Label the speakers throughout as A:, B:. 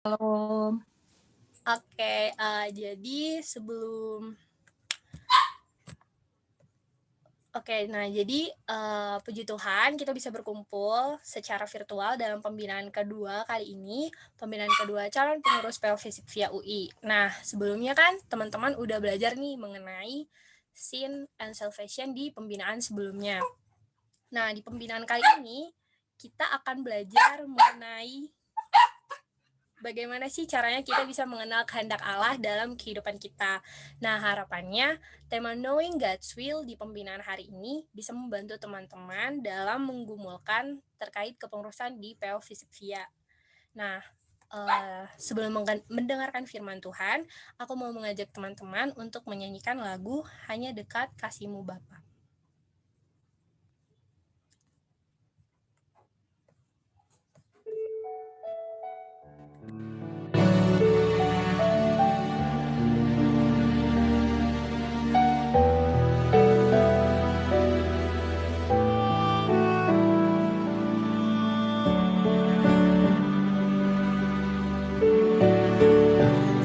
A: Halo.
B: Oke, jadi sebelum puji Tuhan kita bisa berkumpul secara virtual dalam pembinaan kedua kali ini, pembinaan kedua calon pengurus PO Fisip via UI. Nah, sebelumnya kan teman-teman udah belajar nih mengenai Sin and Salvation di pembinaan sebelumnya. Nah, di pembinaan kali ini kita akan belajar mengenai bagaimana sih caranya kita bisa mengenal kehendak Allah dalam kehidupan kita. Nah, harapannya tema Knowing God's Will di pembinaan hari ini bisa membantu teman-teman dalam menggumulkan terkait kepengurusan di PO Fisip Via. Nah, sebelum mendengarkan firman Tuhan, aku mau mengajak teman-teman untuk menyanyikan lagu Hanya Dekat Kasih-Mu Bapa.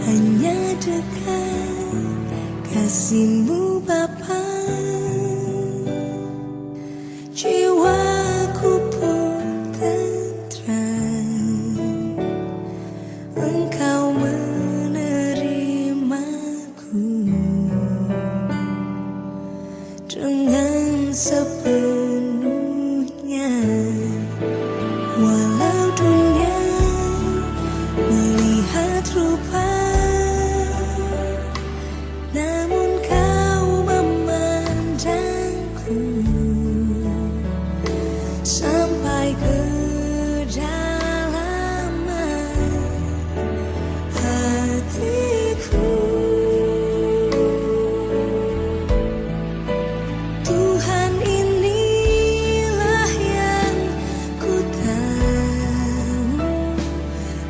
C: Hanya dekat kasih-Mu Bapa, jiwaku pun tentram. Engkau menerimaku dengan sepenuhnya, walau dunia melihat rupa, namun Kau memandangku sampai ke kedalaman hatiku. Tuhan, inilah yang ku tahu,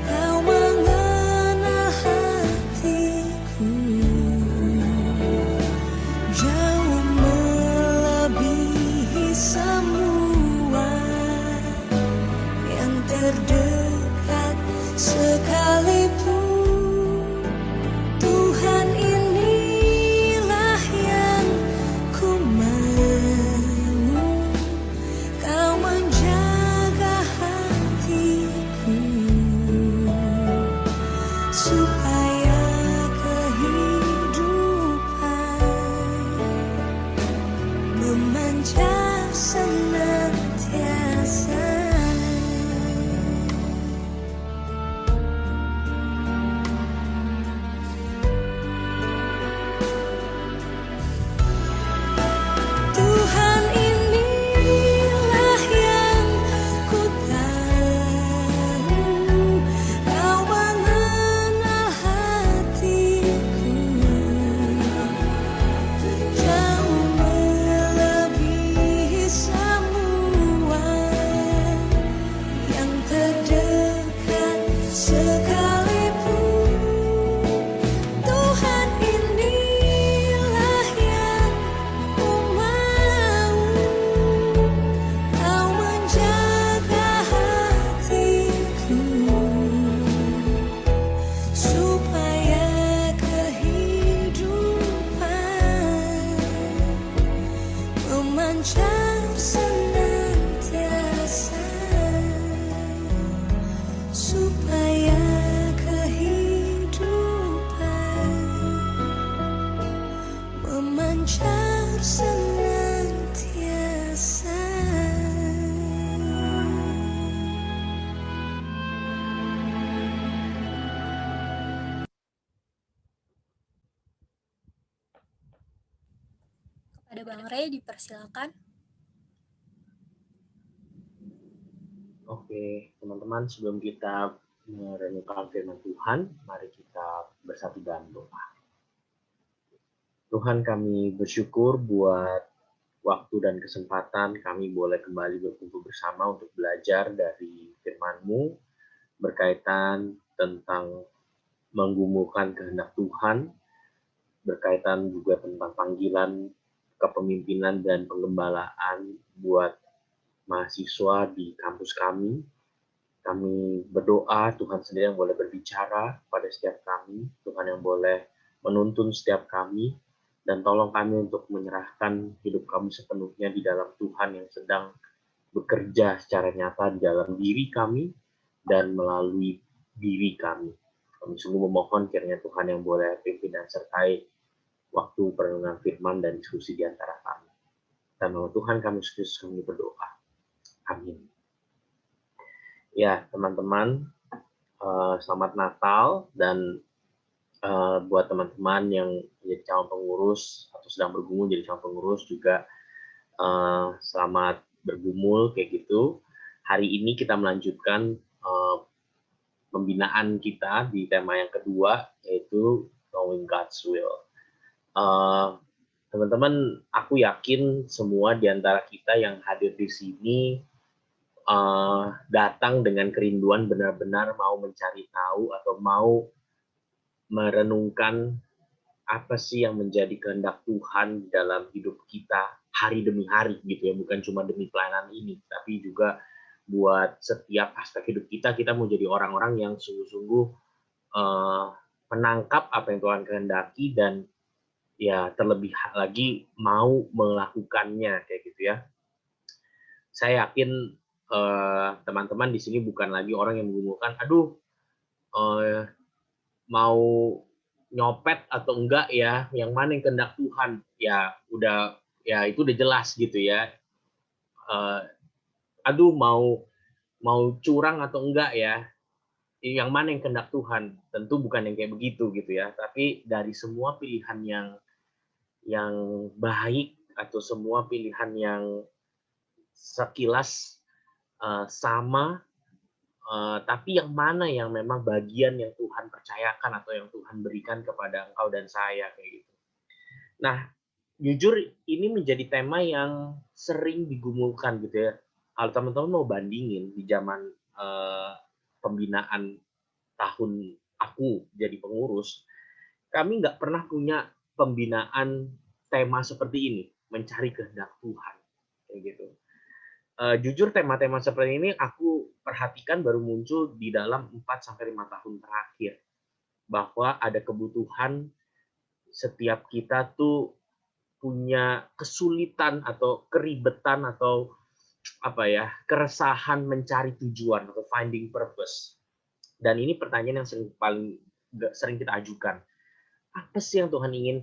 C: Kau mengenal hatiku jauh melebihi semua yang terdekat sekalipun. Tuhan, inilah yang ku mau, Kau menjaga hatiku supaya kehidupan memancar senantiasa. Tuhan, inilah yang ku tahu, Kau mengenal hatiku jauh melebihi semua yang terdekat sekalipun. Tuhan, inilah yang ku mau, Kau menjaga hatiku supaya kehidupan memancar senantiasa, supaya kehidupan memancar senantiasa.
B: Kepada Bang Ray dipersilakan.
D: Oke, teman-teman, sebelum kita merenungkan firman Tuhan, mari kita bersatu dalam doa. Tuhan, kami bersyukur buat waktu dan kesempatan kami boleh kembali berkumpul bersama untuk belajar dari firman-Mu berkaitan tentang menggumulkan kehendak Tuhan, berkaitan juga tentang panggilan kepemimpinan dan penggembalaan buat mahasiswa di kampus kami. Kami berdoa Tuhan sendiri yang boleh berbicara pada setiap kami, Tuhan yang boleh menuntun setiap kami, dan tolong kami untuk menyerahkan hidup kami sepenuhnya di dalam Tuhan yang sedang bekerja secara nyata di dalam diri kami dan melalui diri kami. Kami sungguh memohon kiranya Tuhan yang boleh pimpin dan sertai waktu perenungan firman dan diskusi di antara kami. Dan nama Tuhan kami Yesus kami berdoa. Amin. Ya, teman-teman, selamat Natal, dan buat teman-teman yang menjadi calon pengurus atau sedang bergumul jadi calon pengurus juga selamat bergumul kayak gitu. Hari ini kita melanjutkan pembinaan kita di tema yang kedua, yaitu Knowing God's Will. Teman-teman, aku yakin semua di antara kita yang hadir di sini datang dengan kerinduan benar-benar mau mencari tahu atau mau merenungkan apa sih yang menjadi kehendak Tuhan dalam hidup kita hari demi hari gitu ya, bukan cuma demi pelayanan ini, tapi juga buat setiap aspek hidup kita mau jadi orang-orang yang sungguh-sungguh menangkap apa yang Tuhan kehendaki dan ya terlebih lagi mau melakukannya kayak gitu ya. Saya yakin teman-teman di sini bukan lagi orang yang menggumulkan, aduh mau nyopet atau enggak ya, yang mana yang kehendak Tuhan, ya udah, ya itu udah jelas gitu ya. Aduh mau curang atau enggak ya, yang mana yang kehendak Tuhan, tentu bukan yang kayak begitu gitu ya. Tapi dari semua pilihan yang baik atau semua pilihan yang sekilas sama, tapi yang mana yang memang bagian yang Tuhan percayakan atau yang Tuhan berikan kepada engkau dan saya kayak gitu. Nah, jujur ini menjadi tema yang sering digumulkan gitu ya. Kalau teman-teman mau bandingin di zaman pembinaan tahun aku jadi pengurus, kami nggak pernah punya pembinaan tema seperti ini, mencari kehendak Tuhan kayak gitu. Jujur tema-tema seperti ini aku perhatikan baru muncul di dalam 4-5 tahun terakhir, bahwa ada kebutuhan setiap kita tuh punya kesulitan atau keribetan atau apa ya, keresahan mencari tujuan atau finding purpose. Dan ini pertanyaan yang sering kita ajukan. Apa sih yang Tuhan ingin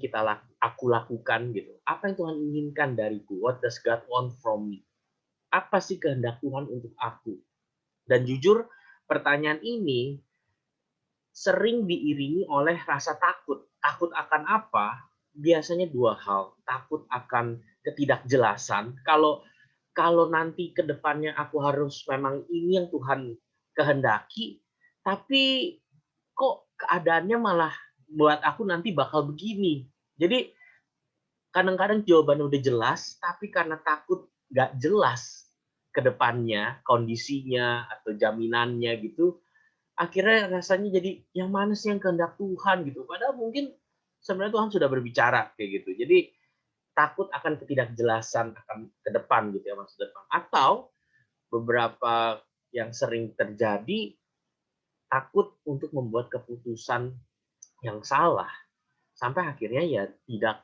D: aku lakukan gitu? Apa yang Tuhan inginkan dariku? What does God want from me? Apa sih kehendak Tuhan untuk aku? Dan jujur, pertanyaan ini sering diiringi oleh rasa takut. Takut akan apa? Biasanya dua hal. Takut akan ketidakjelasan. Kalau nanti ke depannya aku harus memang ini yang Tuhan kehendaki, tapi kok keadaannya malah buat aku nanti bakal begini. Jadi kadang-kadang jawabannya udah jelas, tapi karena takut nggak jelas ke depannya, kondisinya atau jaminannya gitu, akhirnya rasanya jadi yang mana sih yang kehendak Tuhan gitu. Padahal mungkin sebenarnya Tuhan sudah berbicara kayak gitu. Jadi takut akan ketidakjelasan akan ke depan gitu ya, masa depan. Atau beberapa yang sering terjadi, takut untuk membuat keputusan yang salah sampai akhirnya ya tidak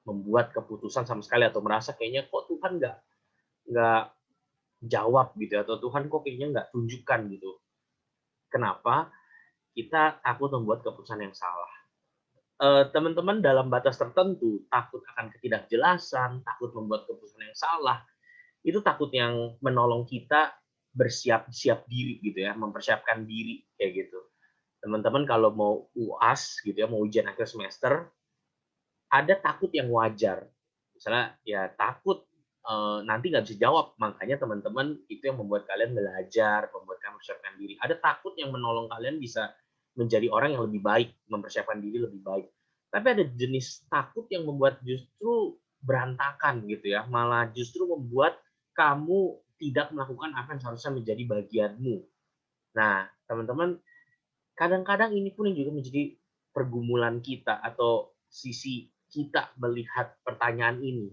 D: membuat keputusan sama sekali atau merasa kayaknya kok Tuhan nggak jawab gitu atau Tuhan kok kayaknya nggak tunjukkan gitu. Kenapa? Kita takut membuat keputusan yang salah. Teman-teman dalam batas tertentu takut akan ketidakjelasan, takut membuat keputusan yang salah, itu takut yang menolong kita bersiap-siap diri gitu ya, mempersiapkan diri kayak gitu. Teman-teman kalau mau UAS gitu ya, mau ujian akhir semester, ada takut yang wajar. Misalnya ya takut nanti nggak bisa jawab, makanya teman-teman itu yang membuat kalian belajar, membuat kalian mempersiapkan diri. Ada takut yang menolong kalian bisa menjadi orang yang lebih baik, mempersiapkan diri lebih baik. Tapi ada jenis takut yang membuat justru berantakan gitu ya, malah justru membuat kamu tidak melakukan apa yang seharusnya menjadi bagianmu. Nah, teman-teman, kadang-kadang ini pun yang juga menjadi pergumulan kita atau sisi kita melihat pertanyaan ini.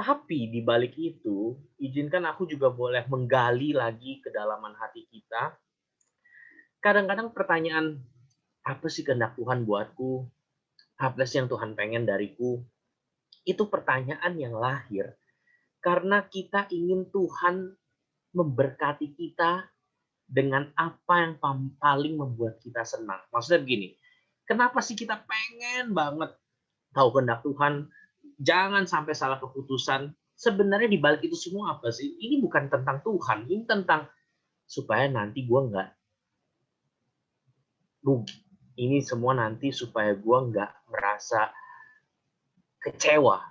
D: Tapi di balik itu, izinkan aku juga boleh menggali lagi kedalaman hati kita. Kadang-kadang pertanyaan, apa sih kehendak Tuhan buatku? Apa sih yang Tuhan pengen dariku? Itu pertanyaan yang lahir karena kita ingin Tuhan memberkati kita dengan apa yang paling membuat kita senang. Maksudnya begini, kenapa sih kita pengen banget tahu kehendak Tuhan? Jangan sampai salah keputusan. Sebenarnya di balik itu semua apa sih? Ini bukan tentang Tuhan, ini tentang supaya nanti gue nggak rugi. Ini semua nanti supaya gue nggak merasa kecewa.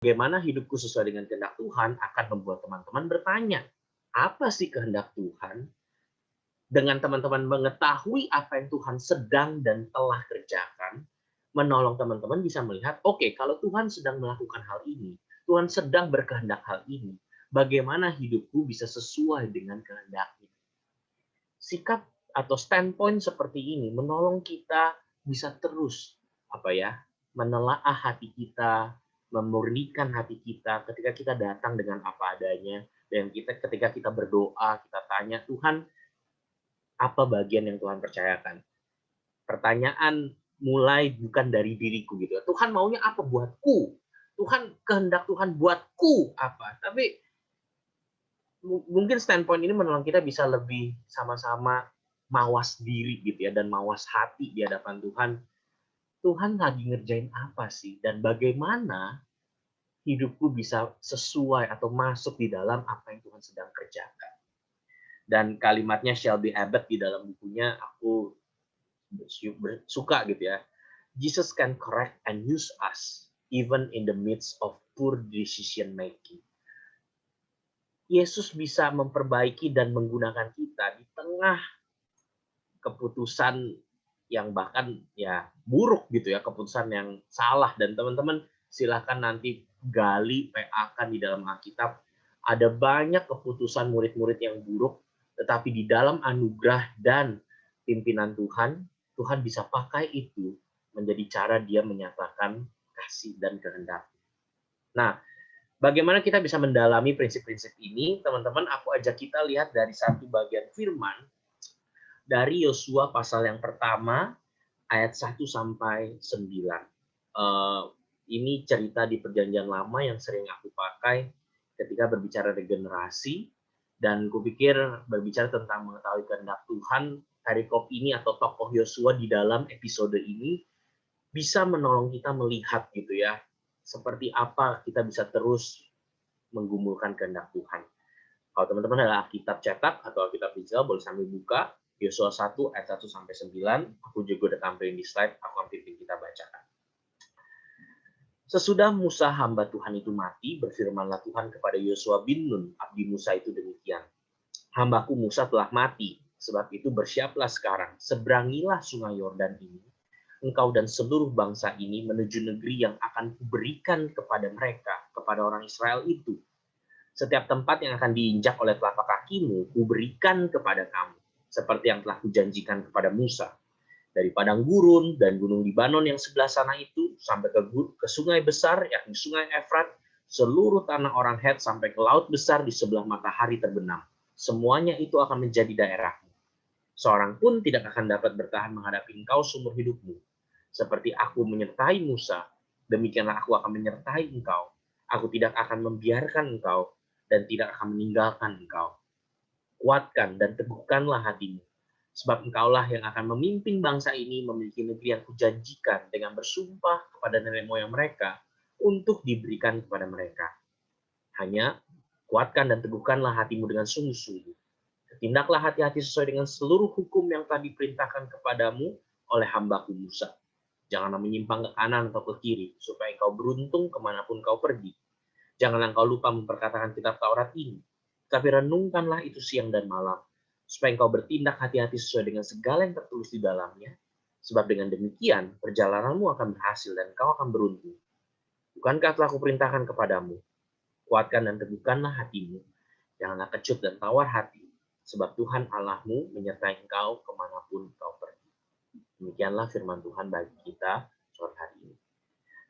D: Bagaimana hidupku sesuai dengan kehendak Tuhan akan membuat teman-teman bertanya, apa sih kehendak Tuhan? Dengan teman-teman mengetahui apa yang Tuhan sedang dan telah kerjakan, menolong teman-teman bisa melihat, oke, kalau Tuhan sedang melakukan hal ini, Tuhan sedang berkehendak hal ini, bagaimana hidupku bisa sesuai dengan kehendaknya. Sikap atau standpoint seperti ini menolong kita bisa terus menelaah hati kita, memurnikan hati kita ketika kita datang dengan apa adanya, dan ketika kita berdoa, kita tanya, Tuhan, apa bagian yang Tuhan percayakan? Pertanyaan mulai bukan dari diriku gitu. Tuhan maunya apa buatku? Kehendak Tuhan buatku apa? Tapi mungkin standpoint ini menolong kita bisa lebih sama-sama mawas diri gitu ya, dan mawas hati di hadapan Tuhan. Tuhan lagi ngerjain apa sih? Dan bagaimana hidupku bisa sesuai atau masuk di dalam apa yang Tuhan sedang kerjakan. Dan kalimatnya Shelby Abbott di dalam bukunya aku suka gitu ya. Jesus can correct and use us even in the midst of poor decision making. Yesus bisa memperbaiki dan menggunakan kita di tengah keputusan yang bahkan ya buruk gitu ya, keputusan yang salah. Dan teman-teman silahkan nanti gali PA-kan di dalam Alkitab. Ada banyak keputusan murid-murid yang buruk, tetapi di dalam anugerah dan pimpinan Tuhan, Tuhan bisa pakai itu menjadi cara dia menyatakan kasih dan kehendak. Nah, bagaimana kita bisa mendalami prinsip-prinsip ini? Teman-teman, aku ajak kita lihat dari satu bagian firman dari Yosua pasal yang pertama ayat 1 sampai 9. Ini cerita di Perjanjian Lama yang sering aku pakai ketika berbicara regenerasi, dan kupikir berbicara tentang mengetahui kehendak Tuhan, perikop ini atau tokoh Yosua di dalam episode ini bisa menolong kita melihat gitu ya, seperti apa kita bisa terus menggumulkan kehendak Tuhan. Kalau teman-teman ada Alkitab cetak atau Alkitab digital, boleh sambil buka Yosua 1 ayat 1 sampai 9. Aku juga udah tampilin di slide, aku akan pimpin kita bacakan. Sesudah Musa hamba Tuhan itu mati, berfirmanlah Tuhan kepada Yosua bin Nun, abdi Musa itu demikian. Hambaku Musa telah mati, sebab itu bersiaplah sekarang, seberangilah sungai Yordan ini, engkau dan seluruh bangsa ini menuju negeri yang akan kuberikan kepada mereka, kepada orang Israel itu. Setiap tempat yang akan diinjak oleh telapak kakimu, kuberikan kepada kamu, seperti yang telah kujanjikan kepada Musa. Dari padang gurun dan gunung Libanon yang sebelah sana itu, sampai ke sungai besar, yakni sungai Efrat, seluruh tanah orang Het sampai ke laut besar di sebelah matahari terbenam. Semuanya itu akan menjadi daerahmu. Seorang pun tidak akan dapat bertahan menghadapi engkau seumur hidupmu. Seperti aku menyertai Musa, demikianlah aku akan menyertai engkau. Aku tidak akan membiarkan engkau dan tidak akan meninggalkan engkau. Kuatkan dan teguhkanlah hatimu, sebab engkaulah yang akan memimpin bangsa ini memiliki negeri yang kujanjikan dengan bersumpah kepada nenek moyang mereka untuk diberikan kepada mereka. Hanya kuatkan dan teguhkanlah hatimu dengan sungguh-sungguh. Tindaklah hati-hati sesuai dengan seluruh hukum yang telah diperintahkan kepadamu oleh hambaku Musa. Janganlah menyimpang ke kanan atau ke kiri, supaya engkau beruntung kemanapun kau pergi. Janganlah engkau lupa memperkatakan kitab Taurat ini, tapi renungkanlah itu siang dan malam, supaya engkau bertindak hati-hati sesuai dengan segala yang tertulis di dalamnya. Sebab dengan demikian, perjalananmu akan berhasil dan engkau akan beruntung. Bukankah telah kuperintahkan kepadamu? Kuatkan dan teguhkanlah hatimu. Janganlah kecut dan tawar hati, sebab Tuhan Allahmu menyertai engkau kemanapun engkau pergi. Demikianlah firman Tuhan bagi kita sore hari ini.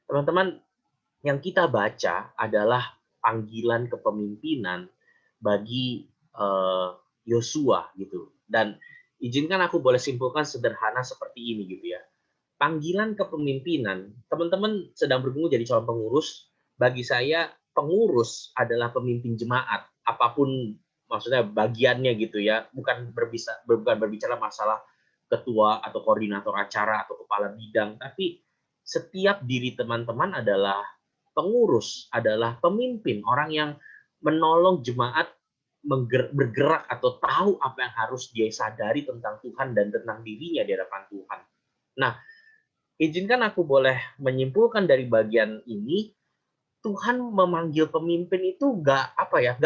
D: Teman-teman, yang kita baca adalah panggilan kepemimpinan bagi Yosua gitu. Dan izinkan aku boleh simpulkan sederhana seperti ini gitu ya. Panggilan kepemimpinan, teman-teman sedang bergumul jadi calon pengurus. Bagi saya, pengurus adalah pemimpin jemaat, apapun maksudnya bagiannya gitu ya. Bukan berbicara masalah ketua atau koordinator acara atau kepala bidang, tapi setiap diri teman-teman adalah pengurus, adalah pemimpin, orang yang menolong jemaat bergerak atau tahu apa yang harus dia sadari tentang Tuhan dan tentang dirinya di hadapan Tuhan. Nah, izinkan aku boleh menyimpulkan dari bagian ini, Tuhan memanggil pemimpin itu nggak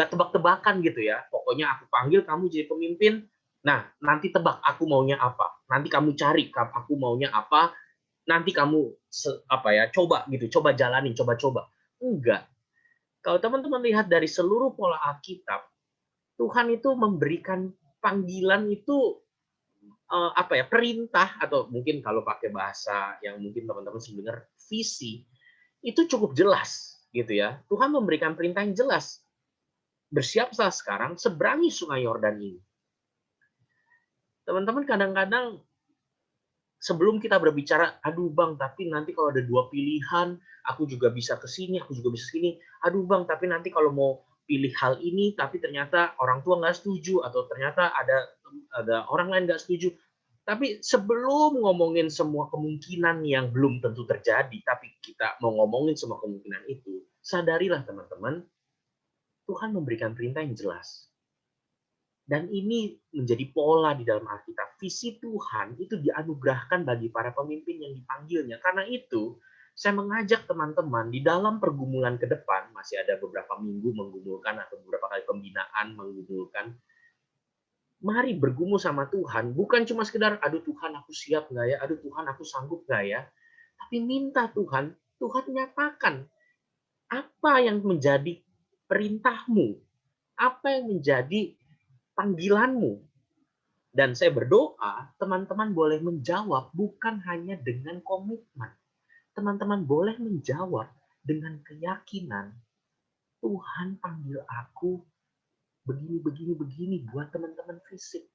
D: tebak-tebakan gitu ya. Pokoknya aku panggil kamu jadi pemimpin. Nah, nanti tebak aku maunya apa. Nanti kamu cari aku maunya apa. Nanti kamu coba jalanin, coba-coba. Enggak. Kalau teman-teman lihat dari seluruh pola Alkitab, Tuhan itu memberikan panggilan itu perintah, atau mungkin kalau pakai bahasa yang mungkin teman-teman sering dengar, visi, itu cukup jelas gitu ya. Tuhan memberikan perintah yang jelas. Bersiaplah sekarang, seberangi sungai Yordan ini. Teman-teman kadang-kadang sebelum kita berbicara, aduh bang, tapi nanti kalau ada dua pilihan, aku juga bisa ke sini, aku juga bisa ke sini. Aduh bang, tapi nanti kalau mau pilih hal ini, tapi ternyata orang tua nggak setuju, atau ternyata ada orang lain nggak setuju. Tapi sebelum ngomongin semua kemungkinan yang belum tentu terjadi, tapi kita mau ngomongin semua kemungkinan itu, sadarilah teman-teman, Tuhan memberikan perintah yang jelas. Dan ini menjadi pola di dalam Alkitab. Visi Tuhan itu dianugerahkan bagi para pemimpin yang dipanggilnya. Karena itu, saya mengajak teman-teman di dalam pergumulan ke depan, masih ada beberapa minggu menggumulkan atau beberapa kali pembinaan menggumulkan, mari bergumul sama Tuhan. Bukan cuma sekedar, aduh Tuhan aku siap nggak ya, aduh Tuhan aku sanggup nggak ya. Tapi minta Tuhan nyatakan apa yang menjadi perintahmu, apa yang menjadi panggilanmu. Dan saya berdoa, teman-teman boleh menjawab bukan hanya dengan komitmen. Teman-teman boleh menjawab dengan keyakinan. Tuhan panggil aku begini buat teman-teman fisik.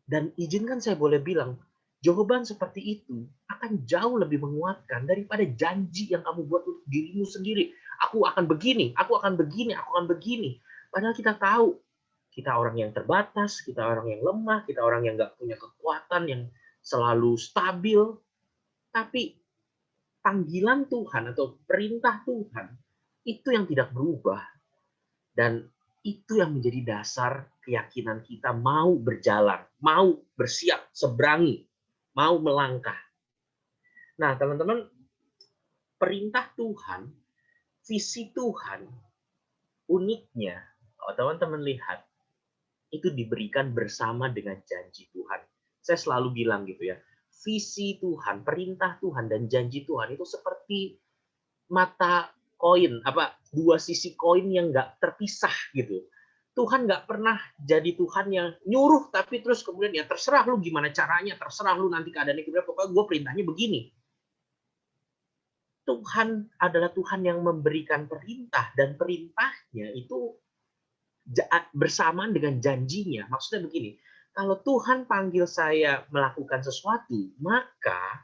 D: Dan izinkan saya boleh bilang, jawaban seperti itu akan jauh lebih menguatkan daripada janji yang kamu buat untuk dirimu sendiri. Aku akan begini, aku akan begini, aku akan begini. Padahal kita tahu, kita orang yang terbatas, kita orang yang lemah, kita orang yang nggak punya kekuatan yang selalu stabil. Tapi panggilan Tuhan atau perintah Tuhan itu yang tidak berubah. Dan itu yang menjadi dasar keyakinan kita mau berjalan, mau bersiap, seberangi, mau melangkah. Nah, teman-teman, perintah Tuhan, visi Tuhan, uniknya, kalau teman-teman lihat, itu diberikan bersama dengan janji Tuhan. Saya selalu bilang gitu ya, visi Tuhan, perintah Tuhan, dan janji Tuhan itu seperti mata koin, dua sisi koin yang nggak terpisah gitu. Tuhan nggak pernah jadi Tuhan yang nyuruh, tapi terus kemudian ya terserah lu gimana caranya, terserah lu nanti keadaannya gimana, pokoknya gue perintahnya begini. Tuhan adalah Tuhan yang memberikan perintah, dan perintahnya itu bersamaan dengan janjinya. Maksudnya begini, kalau Tuhan panggil saya melakukan sesuatu, maka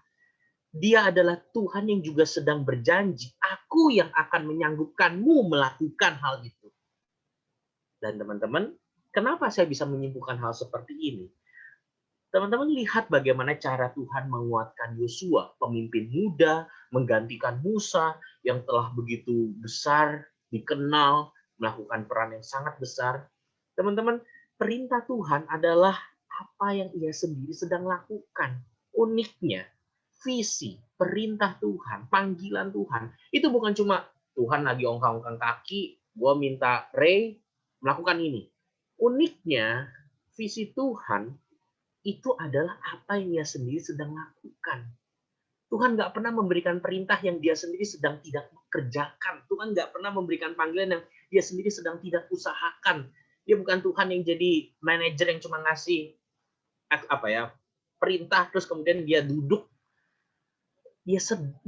D: Dia adalah Tuhan yang juga sedang berjanji, aku yang akan menyanggupkanmu melakukan hal itu. Dan teman-teman, kenapa saya bisa menyimpulkan hal seperti ini? Teman-teman lihat bagaimana cara Tuhan menguatkan Yosua, pemimpin muda, menggantikan Musa yang telah begitu besar, dikenal, melakukan peran yang sangat besar. Teman-teman, perintah Tuhan adalah apa yang ia sendiri sedang lakukan. Uniknya, visi, perintah Tuhan, panggilan Tuhan, itu bukan cuma Tuhan lagi ongkang-ongkang kaki, gue minta Ray melakukan ini. Uniknya, visi Tuhan itu adalah apa yang dia sendiri sedang lakukan. Tuhan nggak pernah memberikan perintah yang dia sendiri sedang tidak kerjakan. Tuhan nggak pernah memberikan panggilan yang dia sendiri sedang tidak usahakan. Dia bukan Tuhan yang jadi manajer yang cuma ngasih perintah terus kemudian dia duduk.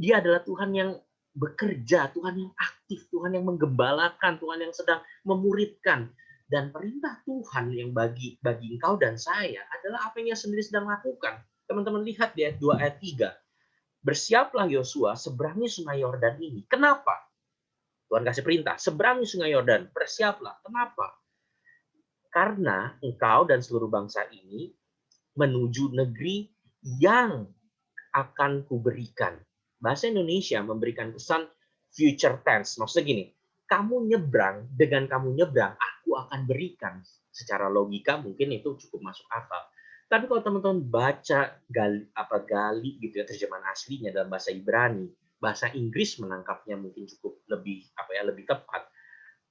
D: Dia adalah Tuhan yang bekerja, Tuhan yang aktif, Tuhan yang menggembalakan, Tuhan yang sedang memuridkan. Dan perintah Tuhan yang bagi engkau dan saya adalah apa yang dia sendiri sedang lakukan. Teman-teman lihat di ayat 2 ayat 3. Bersiaplah Yosua, seberangi sungai Yordan ini. Kenapa? Tuhan kasih perintah, seberangi sungai Yordan, bersiaplah. Kenapa? Karena engkau dan seluruh bangsa ini menuju negeri yang akan kuberikan. Bahasa Indonesia memberikan kesan future tense. Maksudnya gini, dengan kamu nyebrang, aku akan berikan. Secara logika mungkin itu cukup masuk akal. Tapi kalau teman-teman baca gali gitu ya terjemahan aslinya dalam bahasa Ibrani, bahasa Inggris menangkapnya mungkin cukup lebih tepat.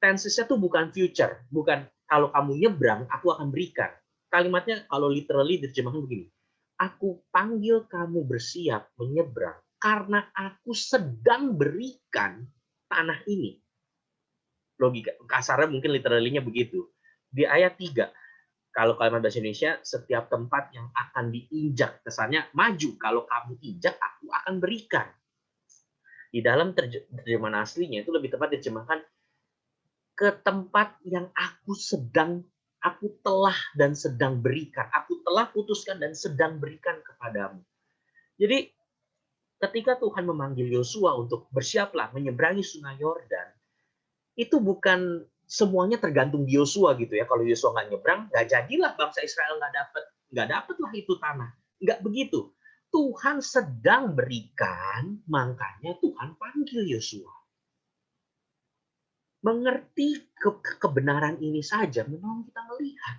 D: Tenses-nya tuh bukan future, bukan kalau kamu nyebrang, aku akan berikan. Kalimatnya kalau literally terjemahan begini. Aku panggil kamu bersiap menyeberang karena aku sedang berikan tanah ini. Logika kasarnya mungkin literally-nya begitu. Di ayat 3, kalau kalimat bahasa Indonesia, setiap tempat yang akan diinjak, kesannya maju. Kalau kamu injak, aku akan berikan. Di dalam terjemahan aslinya itu lebih tepat diterjemahkan ke tempat yang aku telah dan sedang berikan. Aku telah putuskan dan sedang berikan kepadamu. Jadi ketika Tuhan memanggil Yosua untuk bersiaplah menyeberangi sungai Yordan, itu bukan semuanya tergantung di Yosua gitu ya. Kalau Yosua nggak nyebrang, nggak jadilah bangsa Israel nggak dapatlah itu tanah. Nggak begitu. Tuhan sedang berikan, makanya Tuhan panggil Yosua. Mengerti kebenaran ini saja menolong kita melihat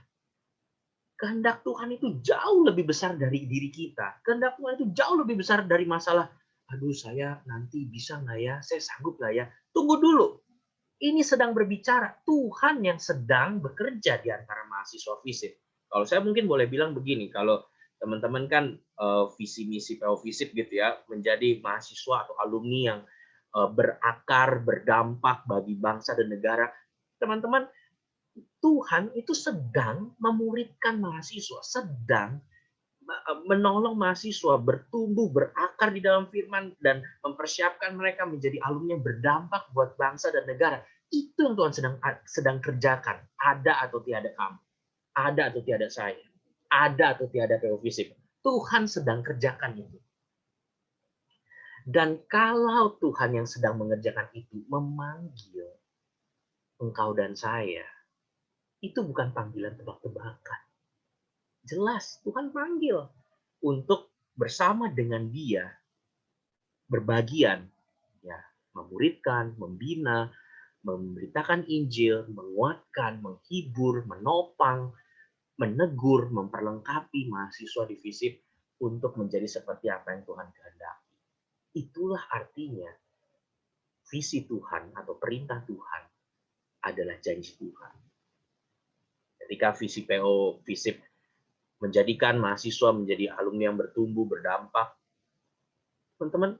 D: kehendak Tuhan itu jauh lebih besar dari diri kita. Kehendak Tuhan itu jauh lebih besar dari masalah, aduh saya nanti bisa nggak ya, saya sanggup nggak ya. Tunggu dulu, ini sedang berbicara Tuhan yang sedang bekerja di antara mahasiswa FISIP. Kalau saya mungkin boleh bilang begini, kalau teman-teman kan visi misi PO FISIP gitu ya, menjadi mahasiswa atau alumni yang berakar, berdampak bagi bangsa dan negara. Teman-teman, Tuhan itu sedang memuridkan mahasiswa, sedang menolong mahasiswa bertumbuh, berakar di dalam firman, dan mempersiapkan mereka menjadi alumni yang berdampak buat bangsa dan negara. Itu yang Tuhan sedang kerjakan. Ada atau tiada kamu, ada atau tiada saya, ada atau tiada PO FISIP. Tuhan sedang kerjakan itu. Dan kalau Tuhan yang sedang mengerjakan itu memanggil engkau dan saya, itu bukan panggilan tebak-tebakan. Jelas Tuhan panggil untuk bersama dengan Dia berbagian, ya, memuridkan, membina, memberitakan Injil, menguatkan, menghibur, menopang, menegur, memperlengkapi mahasiswa di FISIP untuk menjadi seperti apa yang Tuhan kehendaki. Itulah artinya visi Tuhan atau perintah Tuhan adalah janji Tuhan. Ketika visi PO FISIP menjadikan mahasiswa menjadi alumni yang bertumbuh, berdampak, teman-teman,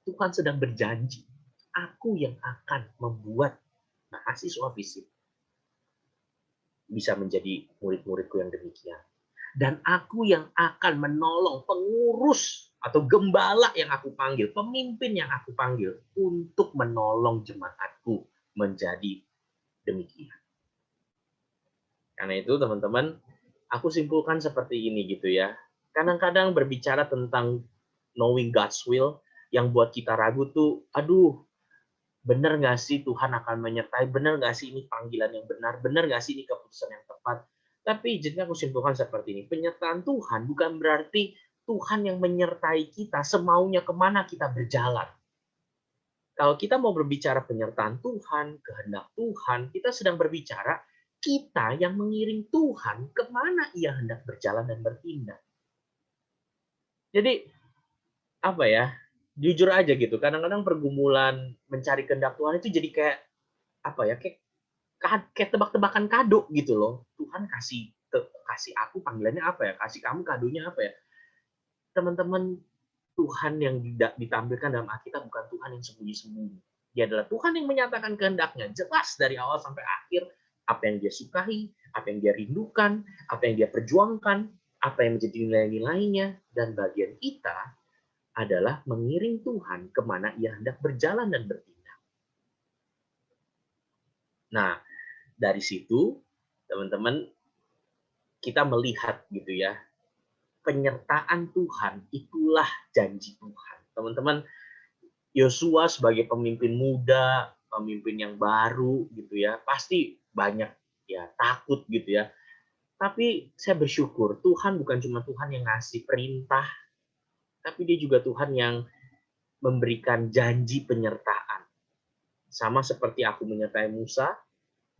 D: Tuhan sedang berjanji, aku yang akan membuat mahasiswa FISIP bisa menjadi murid-muridku yang demikian. Dan aku yang akan menolong pengurus atau gembala yang aku panggil, pemimpin yang aku panggil untuk menolong jemaatku menjadi demikian. Karena itu teman-teman, aku simpulkan seperti ini gitu ya. Kadang-kadang berbicara tentang knowing God's will, yang buat kita ragu tuh, aduh, benar nggak sih Tuhan akan menyertai, benar nggak sih ini panggilan yang benar nggak sih ini keputusan yang tepat. Tapi jadi aku simpulkan seperti ini, penyertaan Tuhan bukan berarti Tuhan yang menyertai kita semaunya kemana kita berjalan. Kalau kita mau berbicara penyertaan Tuhan, kehendak Tuhan, kita sedang berbicara kita yang mengiring Tuhan kemana Ia hendak berjalan dan bertindak. Jadi apa ya? Jujur aja gitu, kadang-kadang pergumulan mencari kehendak Tuhan itu jadi kayak, apa ya, kayak tebak-tebakan kado gitu loh. Tuhan kasih aku panggilannya apa ya, kasih kamu kadonya apa ya. Teman-teman, Tuhan yang ditampilkan dalam Alkitab bukan Tuhan yang sembunyi-sembunyi. Dia adalah Tuhan yang menyatakan kehendaknya jelas dari awal sampai akhir, apa yang dia sukai, apa yang dia rindukan, apa yang dia perjuangkan, apa yang menjadi nilai-nilainya, dan bagian kita adalah mengiring Tuhan kemana ia hendak berjalan dan bertindak. Nah, dari situ, teman-teman, kita melihat gitu ya, penyertaan Tuhan itulah janji Tuhan. Teman-teman, Yosua sebagai pemimpin muda, pemimpin yang baru gitu ya, pasti banyak ya takut gitu ya. Tapi saya bersyukur Tuhan bukan cuma Tuhan yang ngasih perintah, tapi dia juga Tuhan yang memberikan janji penyertaan. Sama seperti aku menyertai Musa,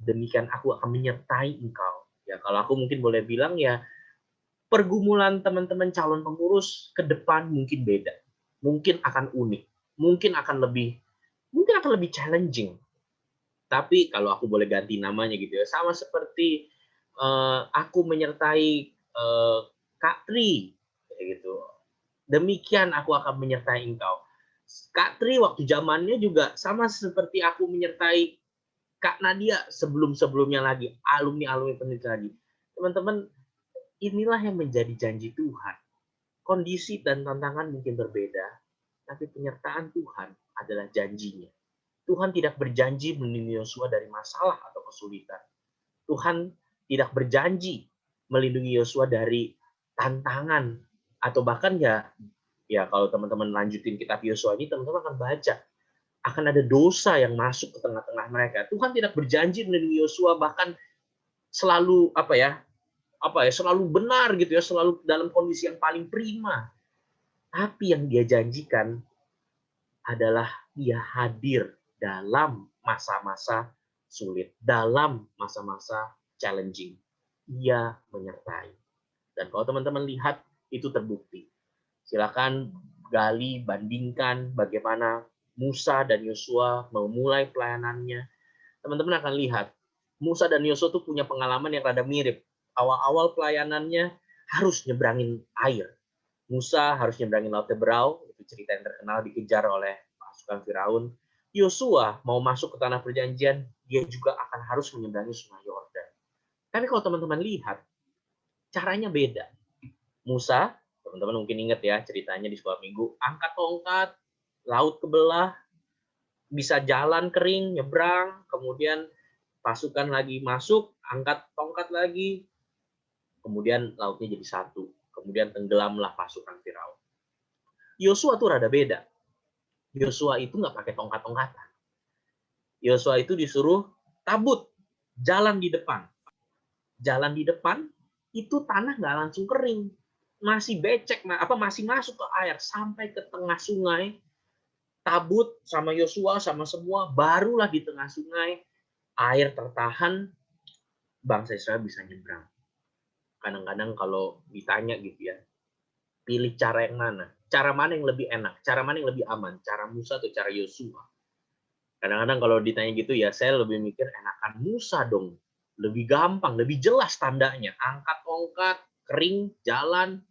D: demikian aku akan menyertai engkau. Ya kalau aku mungkin boleh bilang ya, pergumulan teman-teman calon pengurus ke depan mungkin beda. Mungkin akan unik, mungkin akan lebih challenging. Tapi kalau aku boleh ganti namanya gitu ya, sama seperti aku menyertai Kak Tri, kayak gitu. Demikian aku akan menyertai engkau. Kak Tri waktu zamannya juga sama seperti aku menyertai Kak Nadia sebelum-sebelumnya lagi, alumni-alumni peneliti lagi. Teman-teman, inilah yang menjadi janji Tuhan. Kondisi dan tantangan mungkin berbeda, tapi penyertaan Tuhan adalah janjinya. Tuhan tidak berjanji melindungi Yosua dari masalah atau kesulitan. Tuhan tidak berjanji melindungi Yosua dari tantangan atau bahkan ya kalau teman-teman lanjutin kitab Yosua ini teman-teman akan baca akan ada dosa yang masuk ke tengah-tengah mereka. Tuhan tidak berjanji melindungi Yosua bahkan selalu selalu benar gitu ya, selalu dalam kondisi yang paling prima. Tapi yang dia janjikan adalah dia hadir dalam masa-masa sulit, dalam masa-masa challenging. Ia menyertai. Dan kalau teman-teman lihat, itu terbukti. Silakan gali, bandingkan bagaimana Musa dan Yosua memulai pelayanannya. Teman-teman akan lihat, Musa dan Yosua tuh punya pengalaman yang rada mirip. Awal-awal pelayanannya harus nyebrangin air. Musa harus nyebrangin Laut Teberau, itu cerita yang terkenal dikejar oleh pasukan Firaun. Yosua mau masuk ke tanah perjanjian, dia juga akan harus menyeberangi Sungai Yordan. Tapi kalau teman-teman lihat, caranya beda. Musa, teman-teman mungkin ingat ya ceritanya di sekolah minggu, angkat tongkat, laut kebelah, bisa jalan kering, nyebrang, kemudian pasukan lagi masuk, angkat tongkat lagi, kemudian lautnya jadi satu, kemudian tenggelamlah pasukan Firaun. Yosua tuh rada beda. Yosua itu nggak pakai tongkat-tongkatan. Yosua itu disuruh tabut, jalan di depan. Jalan di depan, itu tanah nggak langsung kering. Masih becek, masih masuk ke air. Sampai ke tengah sungai, tabut sama Yosua, sama semua, barulah di tengah sungai, air tertahan, bangsa Israel bisa nyebrang. Kadang-kadang kalau ditanya gitu ya, pilih cara yang mana? Cara mana yang lebih enak? Cara mana yang lebih aman? Cara Musa atau cara Yosua? Kadang-kadang kalau ditanya gitu ya, saya lebih mikir enakan Musa dong. Lebih gampang, lebih jelas tandanya. Angkat tongkat, kering, jalan,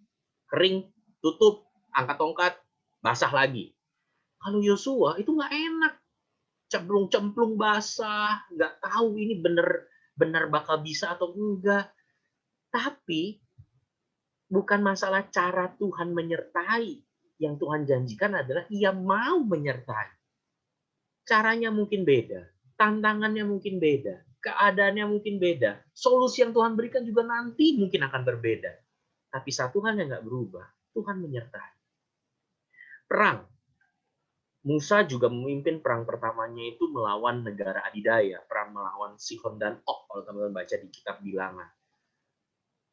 D: kering, tutup, angkat tongkat, basah lagi. Kalau Yosua itu nggak enak. Cemplung-cemplung basah, nggak tahu ini benar bakal bisa atau enggak. Tapi bukan masalah cara Tuhan menyertai. Yang Tuhan janjikan adalah ia mau menyertai. Caranya mungkin beda, tantangannya mungkin beda, keadaannya mungkin beda, solusi yang Tuhan berikan juga nanti mungkin akan berbeda. Tapi satu hal yang nggak berubah, Tuhan menyertai. Perang. Musa juga memimpin perang pertamanya itu melawan negara adidaya, perang melawan Sihon dan Og, kalau teman-teman baca di kitab Bilangan.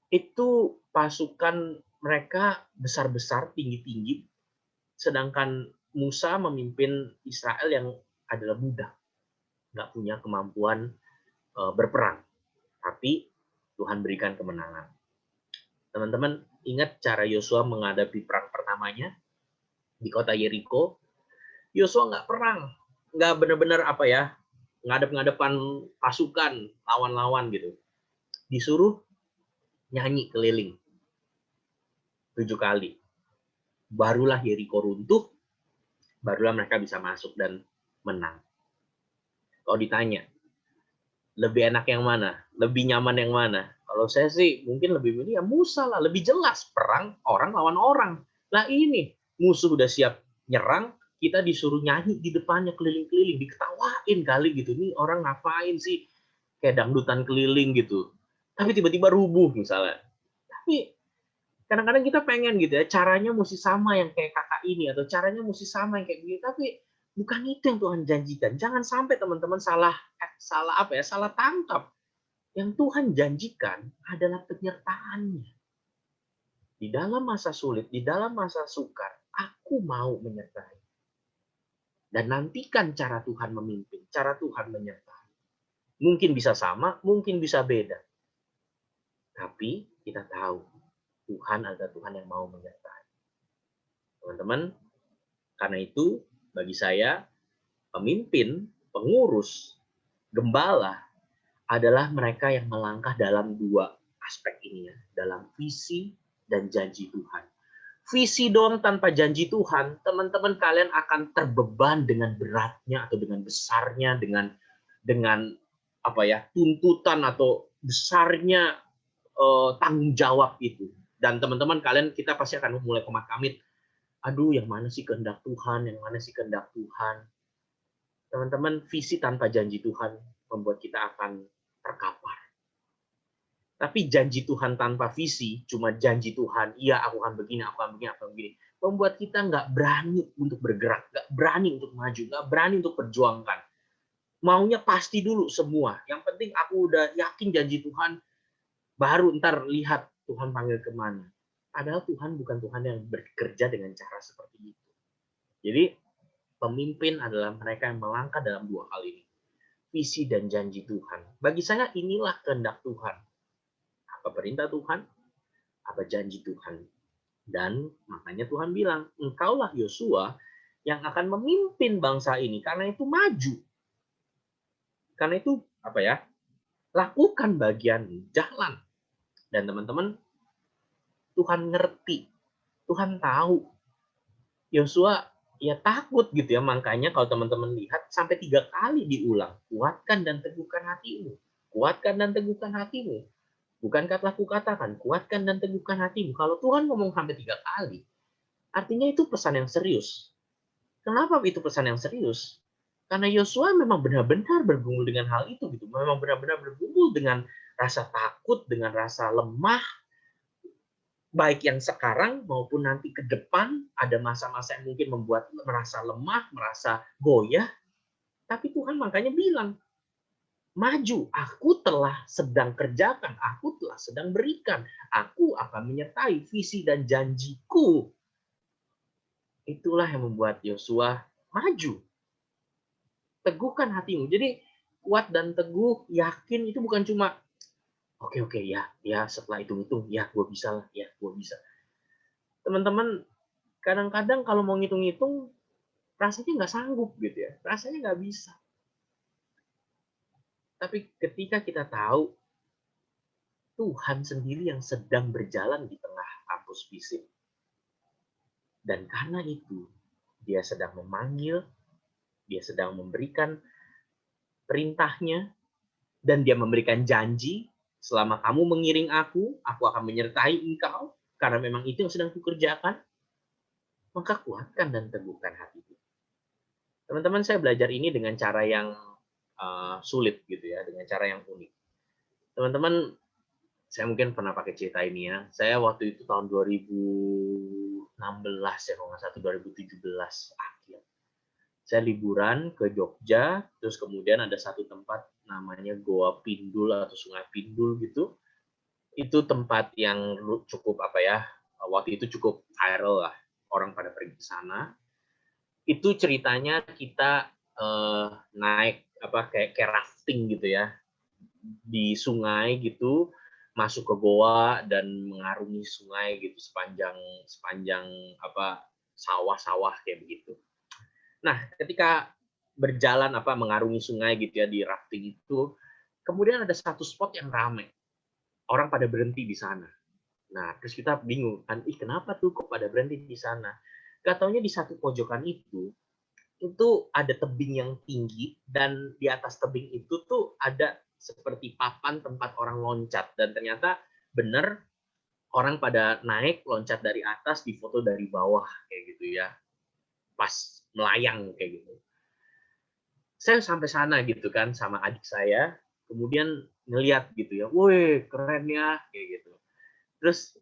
D: Itu pasukan mereka besar-besar, tinggi-tinggi, sedangkan Musa memimpin Israel yang adalah budak, nggak punya kemampuan berperang. Tapi Tuhan berikan kemenangan. Teman-teman ingat cara Yosua menghadapi perang pertamanya? di kota Yeriko, Yosua nggak perang, nggak benar-benar ngadep-ngadepan pasukan lawan-lawan gitu. Disuruh nyanyi keliling 7 kali. Barulah Yeriko runtuh, barulah mereka bisa masuk dan menang. Kalau ditanya, lebih enak yang mana? Lebih nyaman yang mana? Kalau saya sih mungkin lebih milih ya Musa lah, lebih jelas perang orang lawan orang. Lah ini musuh udah siap nyerang, kita disuruh nyanyi di depannya keliling-keliling, diketawain kali gitu. Nih orang ngapain sih kayak dangdutan keliling gitu. Tapi tiba-tiba rubuh misalnya. Tapi kadang-kadang kita pengen gitu ya, caranya mesti sama yang kayak kakak ini atau caranya mesti sama yang kayak begini. Tapi bukan itu yang Tuhan janjikan. Jangan sampai teman-teman salah tangkap. Yang Tuhan janjikan adalah penyertaannya. Di dalam masa sulit, di dalam masa sukar, aku mau menyertai. Dan nantikan cara Tuhan memimpin, cara Tuhan menyertai. Mungkin bisa sama, mungkin bisa beda. Tapi kita tahu Tuhan adalah Tuhan yang mau menyertai. Teman-teman, karena itu bagi saya pemimpin, pengurus, gembala adalah mereka yang melangkah dalam dua aspek ini ya, dalam visi dan janji Tuhan. Visi doang tanpa janji Tuhan, teman-teman kalian akan terbeban dengan beratnya atau dengan besarnya, dengan tuntutan atau besarnya tanggung jawab itu. Dan teman-teman kalian, kita pasti akan mulai komat-kamit, aduh yang mana sih kehendak Tuhan, yang mana sih kehendak Tuhan. Teman-teman, visi tanpa janji Tuhan membuat kita akan terkapar. Tapi janji Tuhan tanpa visi, cuma janji Tuhan, iya aku akan begini, aku akan begini, aku akan begini, membuat kita nggak berani untuk bergerak, nggak berani untuk maju, nggak berani untuk perjuangkan. Maunya pasti dulu semua. Yang penting aku udah yakin janji Tuhan, baru ntar lihat Tuhan panggil kemana. Padahal Tuhan bukan Tuhan yang bekerja dengan cara seperti itu. Jadi pemimpin adalah mereka yang melangkah dalam dua hal ini. Visi dan janji Tuhan. Bagi saya inilah kehendak Tuhan. Apa perintah Tuhan? Apa janji Tuhan? Dan makanya Tuhan bilang, engkaulah Yosua yang akan memimpin bangsa ini. Karena itu maju. Karena itu lakukan bagian jalan. Dan teman-teman, Tuhan ngerti. Tuhan tahu. Yosua ya takut gitu ya. Makanya kalau teman-teman lihat sampai 3 kali diulang. Kuatkan dan teguhkan hatimu. Kuatkan dan teguhkan hatimu. Bukankah telah kukatakan, kuatkan dan teguhkan hatimu. Kalau Tuhan ngomong sampai 3 kali, artinya itu pesan yang serius. Kenapa itu pesan yang serius? Karena Yosua memang benar-benar bergumul dengan hal itu gitu. Memang benar-benar bergumul dengan rasa takut, dengan rasa lemah, baik yang sekarang maupun nanti ke depan. Ada masa-masa yang mungkin membuat merasa lemah, merasa goyah. Tapi Tuhan makanya bilang, maju, aku telah sedang kerjakan, aku telah sedang berikan, aku akan menyertai visi dan janjiku. Itulah yang membuat Yosua maju. Teguhkan hatimu. Jadi kuat dan teguh, yakin itu bukan cuma oke ya setelah hitung-hitung ya gue bisa lah, ya gue bisa. Teman-teman, kadang-kadang kalau mau ngitung-ngitung rasanya nggak sanggup gitu ya, rasanya nggak bisa. Tapi ketika kita tahu Tuhan sendiri yang sedang berjalan di tengah kampus fisik. Dan karena itu, dia sedang memanggil, dia sedang memberikan perintahnya, dan dia memberikan janji, selama kamu mengiring aku akan menyertai engkau, karena memang itu yang sedang kukerjakan, maka kuatkan dan teguhkan hatimu. Teman-teman, saya belajar ini dengan cara yang sulit gitu ya, dengan cara yang unik. Teman-teman, saya mungkin pernah pakai cerita ini ya. Saya waktu itu tahun 2016 ya, kalau nggak salah 2017 akhir. Saya liburan ke Jogja, terus kemudian ada satu tempat namanya Goa Pindul atau Sungai Pindul gitu. Itu tempat yang cukup waktu itu cukup viral lah, orang pada pergi ke sana. Itu ceritanya kita naik kayak rafting gitu ya, di sungai gitu, masuk ke goa dan mengarungi sungai gitu sepanjang sawah-sawah kayak begitu. Nah, ketika berjalan mengarungi sungai gitu ya di rafting itu, kemudian ada satu spot yang rame. Orang pada berhenti di sana. Nah, terus kita bingung kan, ih kenapa tuh kok pada berhenti di sana? Gak taunya di satu pojokan itu ada tebing yang tinggi dan di atas tebing itu tuh ada seperti papan tempat orang loncat dan ternyata bener orang pada naik loncat dari atas difoto dari bawah kayak gitu ya. Pas melayang kayak gitu. Saya sampai sana gitu kan sama adik saya, kemudian ngeliat gitu ya, woi keren ya kayak gitu. Terus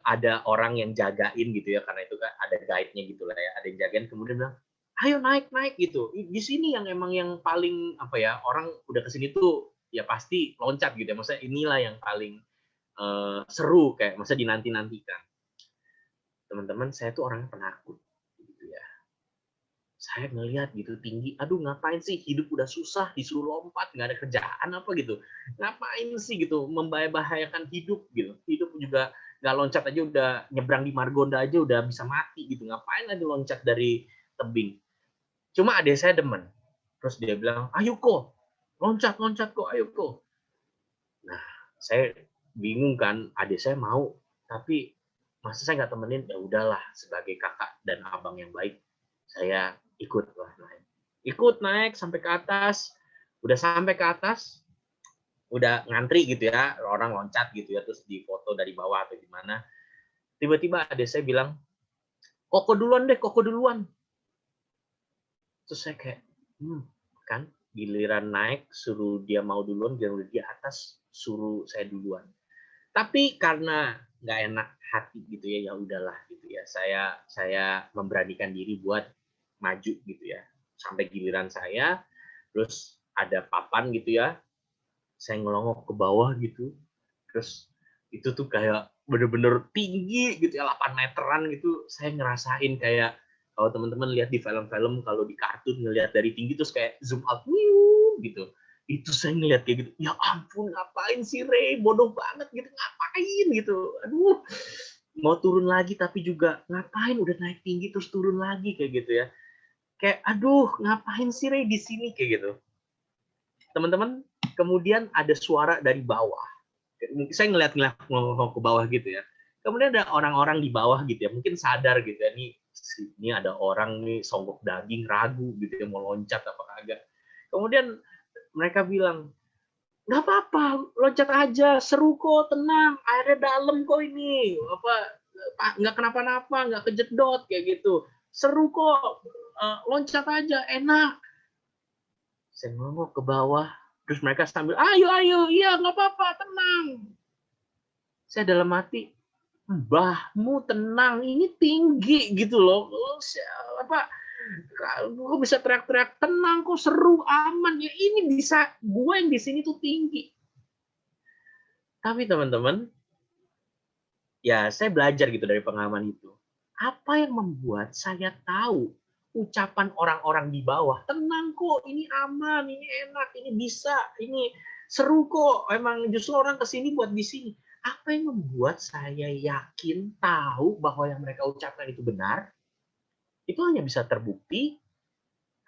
D: ada orang yang jagain gitu ya, karena itu kan ada guide-nya gitu lah ya, ada yang jagain kemudian bilang, ayo naik naik gitu. Di sini yang emang yang paling orang udah kesini tuh ya pasti loncat gitu ya. Maksudnya inilah yang paling seru kayak masa dinanti-nantikan. Teman-teman saya tuh orangnya penakut gitu ya. Saya ngelihat gitu tinggi, aduh ngapain sih hidup udah susah disuruh lompat nggak ada kerjaan apa gitu, ngapain sih gitu membahayakan hidup gitu, hidup juga nggak loncat aja udah nyebrang di Margonda aja udah bisa mati gitu, ngapain lagi loncat dari tebing. Cuma adik saya demen, terus dia bilang ayo kok loncat loncat kok ayo kok. Nah saya bingung kan, adik saya mau tapi masa saya nggak temenin, ya udahlah sebagai kakak dan abang yang baik saya ikut lah naik. Ikut naik sampai ke atas, udah sampai ke atas, udah ngantri gitu ya, orang loncat gitu ya, terus difoto dari bawah atau gimana. Tiba-tiba ada saya bilang, Koko duluan deh, Koko duluan. Terus saya kayak, kan giliran naik suruh dia mau duluan, dia udah di atas suruh saya duluan. Tapi karena nggak enak hati gitu ya, ya udahlah gitu ya. Saya memberanikan diri buat maju gitu ya. Sampai giliran saya, terus ada papan gitu ya. Saya ngelongok ke bawah gitu. Terus itu tuh kayak bener-bener tinggi gitu ya, 8 meteran gitu. Saya ngerasain kayak kalau teman-teman lihat di film-film kalau di kartun ngelihat dari tinggi terus kayak zoom out gitu. Itu saya ngeliat kayak gitu, ya ampun ngapain sih Ray, bodoh banget gitu, ngapain gitu, aduh mau turun lagi tapi juga ngapain udah naik tinggi terus turun lagi kayak gitu ya, kayak aduh ngapain sih Ray di sini kayak gitu. Teman-teman, kemudian ada suara dari bawah, saya ngeliat ke bawah gitu ya, kemudian ada orang-orang di bawah gitu ya, mungkin sadar gitu ya, ini ada orang nih songgok daging ragu gitu ya mau loncat apa kagak. Kemudian mereka bilang, nggak apa-apa, loncat aja, seru kok, tenang, airnya dalam kok ini, nggak kenapa-napa, nggak kejedot kayak gitu, seru kok, loncat aja, enak. Saya ngomong ke bawah, terus mereka sambil, ayo, ayo, iya nggak apa-apa, tenang. Saya dalam hati, mbahmu tenang, ini tinggi gitu loh, kok bisa teriak-teriak tenang kok seru aman ya, ini bisa gue yang di sini tuh tinggi. Tapi teman-teman, ya saya belajar gitu dari pengalaman itu. Apa yang membuat saya tahu ucapan orang-orang di bawah, tenang kok, ini aman, ini enak, ini bisa, ini seru kok, emang justru orang kesini buat di sini. Apa yang membuat saya yakin tahu bahwa yang mereka ucapkan itu benar? Itu hanya bisa terbukti,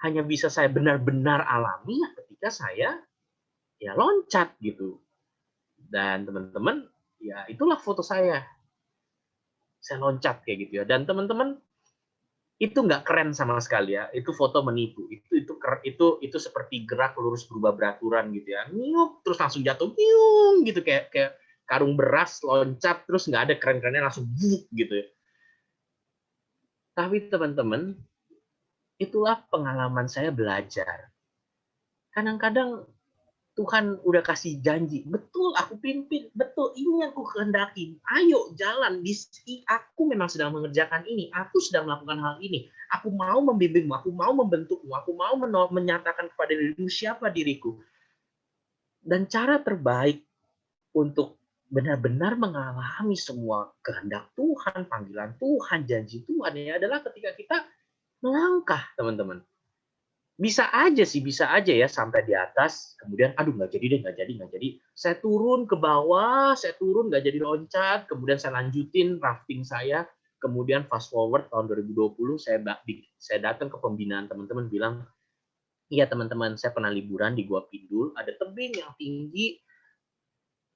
D: hanya bisa saya benar-benar alami ketika saya ya loncat gitu. Dan teman-teman, ya itulah foto saya loncat kayak gitu ya. Dan teman-teman itu nggak keren sama sekali ya. Itu foto menipu. Itu seperti gerak lurus berubah beraturan gitu ya. Niup terus langsung jatuh, niung gitu kayak karung beras loncat terus nggak ada keren-kerennya langsung buk gitu ya. Tapi teman-teman, itulah pengalaman saya belajar. Kadang-kadang Tuhan udah kasih janji, betul aku pimpin, betul ini yang aku kehendaki. Ayo jalan, aku memang sedang mengerjakan ini, aku sedang melakukan hal ini. Aku mau membimbingmu, aku mau membentukmu, aku mau menyatakan kepada dirimu siapa diriku. Dan cara terbaik untuk benar-benar mengalami semua kehendak Tuhan, panggilan Tuhan, janji Tuhan ini adalah ketika kita melangkah, teman-teman. Bisa aja ya sampai di atas, kemudian aduh nggak jadi deh, nggak jadi. Saya turun ke bawah, saya turun nggak jadi loncat, kemudian saya lanjutin rafting saya, Kemudian fast forward tahun 2020, saya datang ke pembinaan, teman-teman bilang, iya teman-teman, saya pernah liburan di Gua Pindul, ada tebing yang tinggi,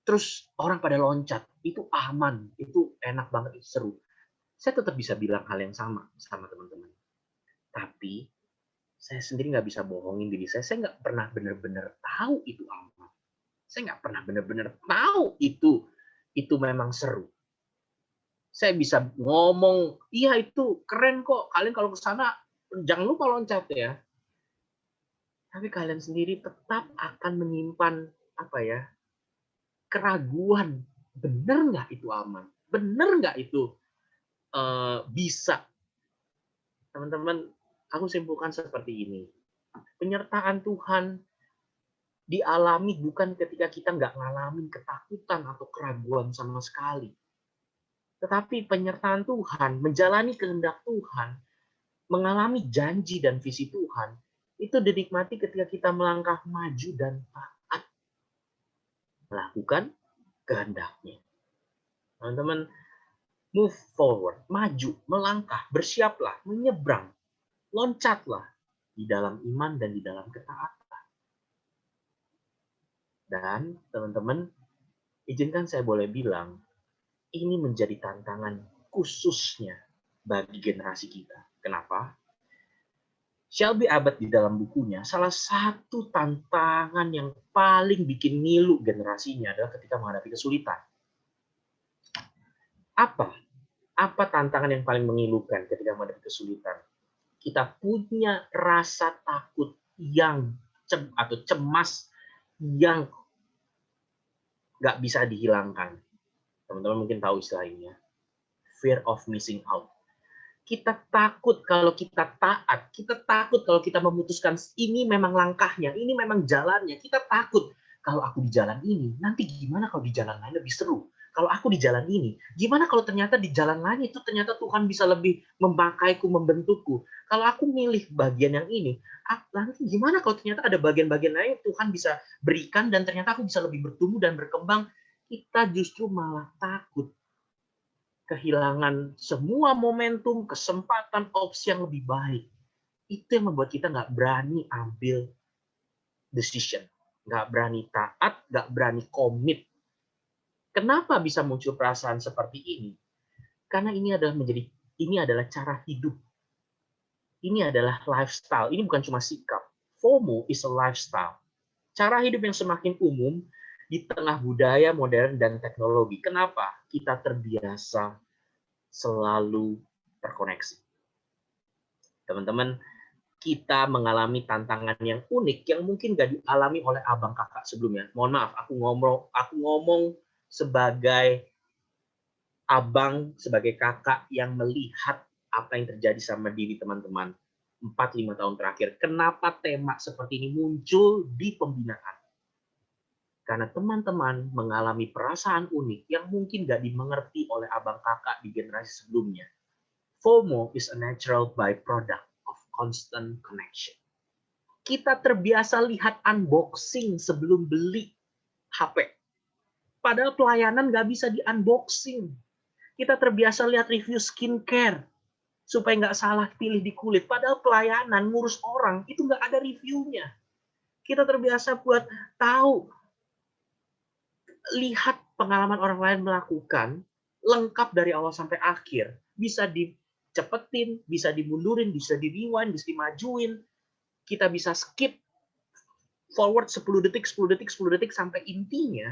D: terus orang pada loncat. Itu aman, itu enak banget, itu seru. Saya tetap bisa bilang hal yang sama teman-teman. Tapi saya sendiri nggak bisa bohongin diri saya. Saya nggak pernah benar-benar tahu itu aman. Saya nggak pernah benar-benar tahu itu memang seru. Saya bisa ngomong, iya itu keren kok. Kalian kalau ke sana jangan lupa loncat ya. Tapi kalian sendiri tetap akan menyimpan apa ya, keraguan. Bener nggak itu aman? Bener nggak itu bisa? Teman-teman, aku simpulkan seperti ini. Penyertaan Tuhan dialami bukan ketika kita nggak ngalamin ketakutan atau keraguan sama sekali. Tetapi penyertaan Tuhan, menjalani kehendak Tuhan, mengalami janji dan visi Tuhan, itu dinikmati ketika kita melangkah maju dan taat melakukan kehendaknya. Teman-teman, move forward, maju, melangkah, bersiaplah, menyeberang, loncatlah di dalam iman dan di dalam ketaatan. Dan teman-teman, izinkan saya boleh bilang, ini menjadi tantangan khususnya bagi generasi kita. Kenapa? Shelby Abbott di dalam bukunya, salah satu tantangan yang paling bikin ngilu generasinya adalah ketika menghadapi kesulitan. Apa? Apa tantangan yang paling mengilukan ketika menghadapi kesulitan? Kita punya rasa takut yang atau cemas yang nggak bisa dihilangkan. Teman-teman mungkin tahu istilah ini ya. Fear of missing out. Kita takut kalau kita taat, kita takut kalau kita memutuskan ini memang langkahnya, ini memang jalannya. Kita takut kalau aku di jalan ini, nanti gimana kalau di jalan lain lebih seru? Kalau aku di jalan ini, gimana kalau ternyata di jalan lain itu ternyata Tuhan bisa lebih memakaiku, membentukku? Kalau aku milih bagian yang ini, nanti gimana kalau ternyata ada bagian-bagian lain yang Tuhan bisa berikan dan ternyata aku bisa lebih bertumbuh dan berkembang? Kita justru malah takut kehilangan semua momentum, kesempatan, opsi yang lebih baik. Itu yang membuat kita nggak berani ambil decision. Nggak berani taat, nggak berani komit. Kenapa bisa muncul perasaan seperti ini? Karena ini adalah cara hidup. Ini adalah lifestyle. Ini bukan cuma sikap. FOMO is a lifestyle. Cara hidup yang semakin umum di tengah budaya modern dan teknologi. Kenapa? Kita terbiasa selalu terkoneksi. Teman-teman, kita mengalami tantangan yang unik yang mungkin gak dialami oleh abang kakak sebelumnya. Mohon maaf, aku ngomong sebagai abang, sebagai kakak yang melihat apa yang terjadi sama diri teman-teman 4-5 tahun terakhir. Kenapa tema seperti ini muncul di pembinaan? Karena teman-teman mengalami perasaan unik yang mungkin gak dimengerti oleh abang kakak di generasi sebelumnya. FOMO is a natural byproduct of constant connection. Kita terbiasa lihat unboxing sebelum beli HP. Padahal pelayanan nggak bisa di-unboxing. Kita terbiasa lihat review skincare supaya nggak salah pilih di kulit. Padahal pelayanan ngurus orang itu nggak ada reviewnya. Kita terbiasa buat tahu, lihat pengalaman orang lain melakukan, lengkap dari awal sampai akhir. Bisa dicepetin, bisa dimundurin, bisa di-rewind, bisa dimajuin. Kita bisa skip forward 10 detik, 10 detik, 10 detik sampai intinya.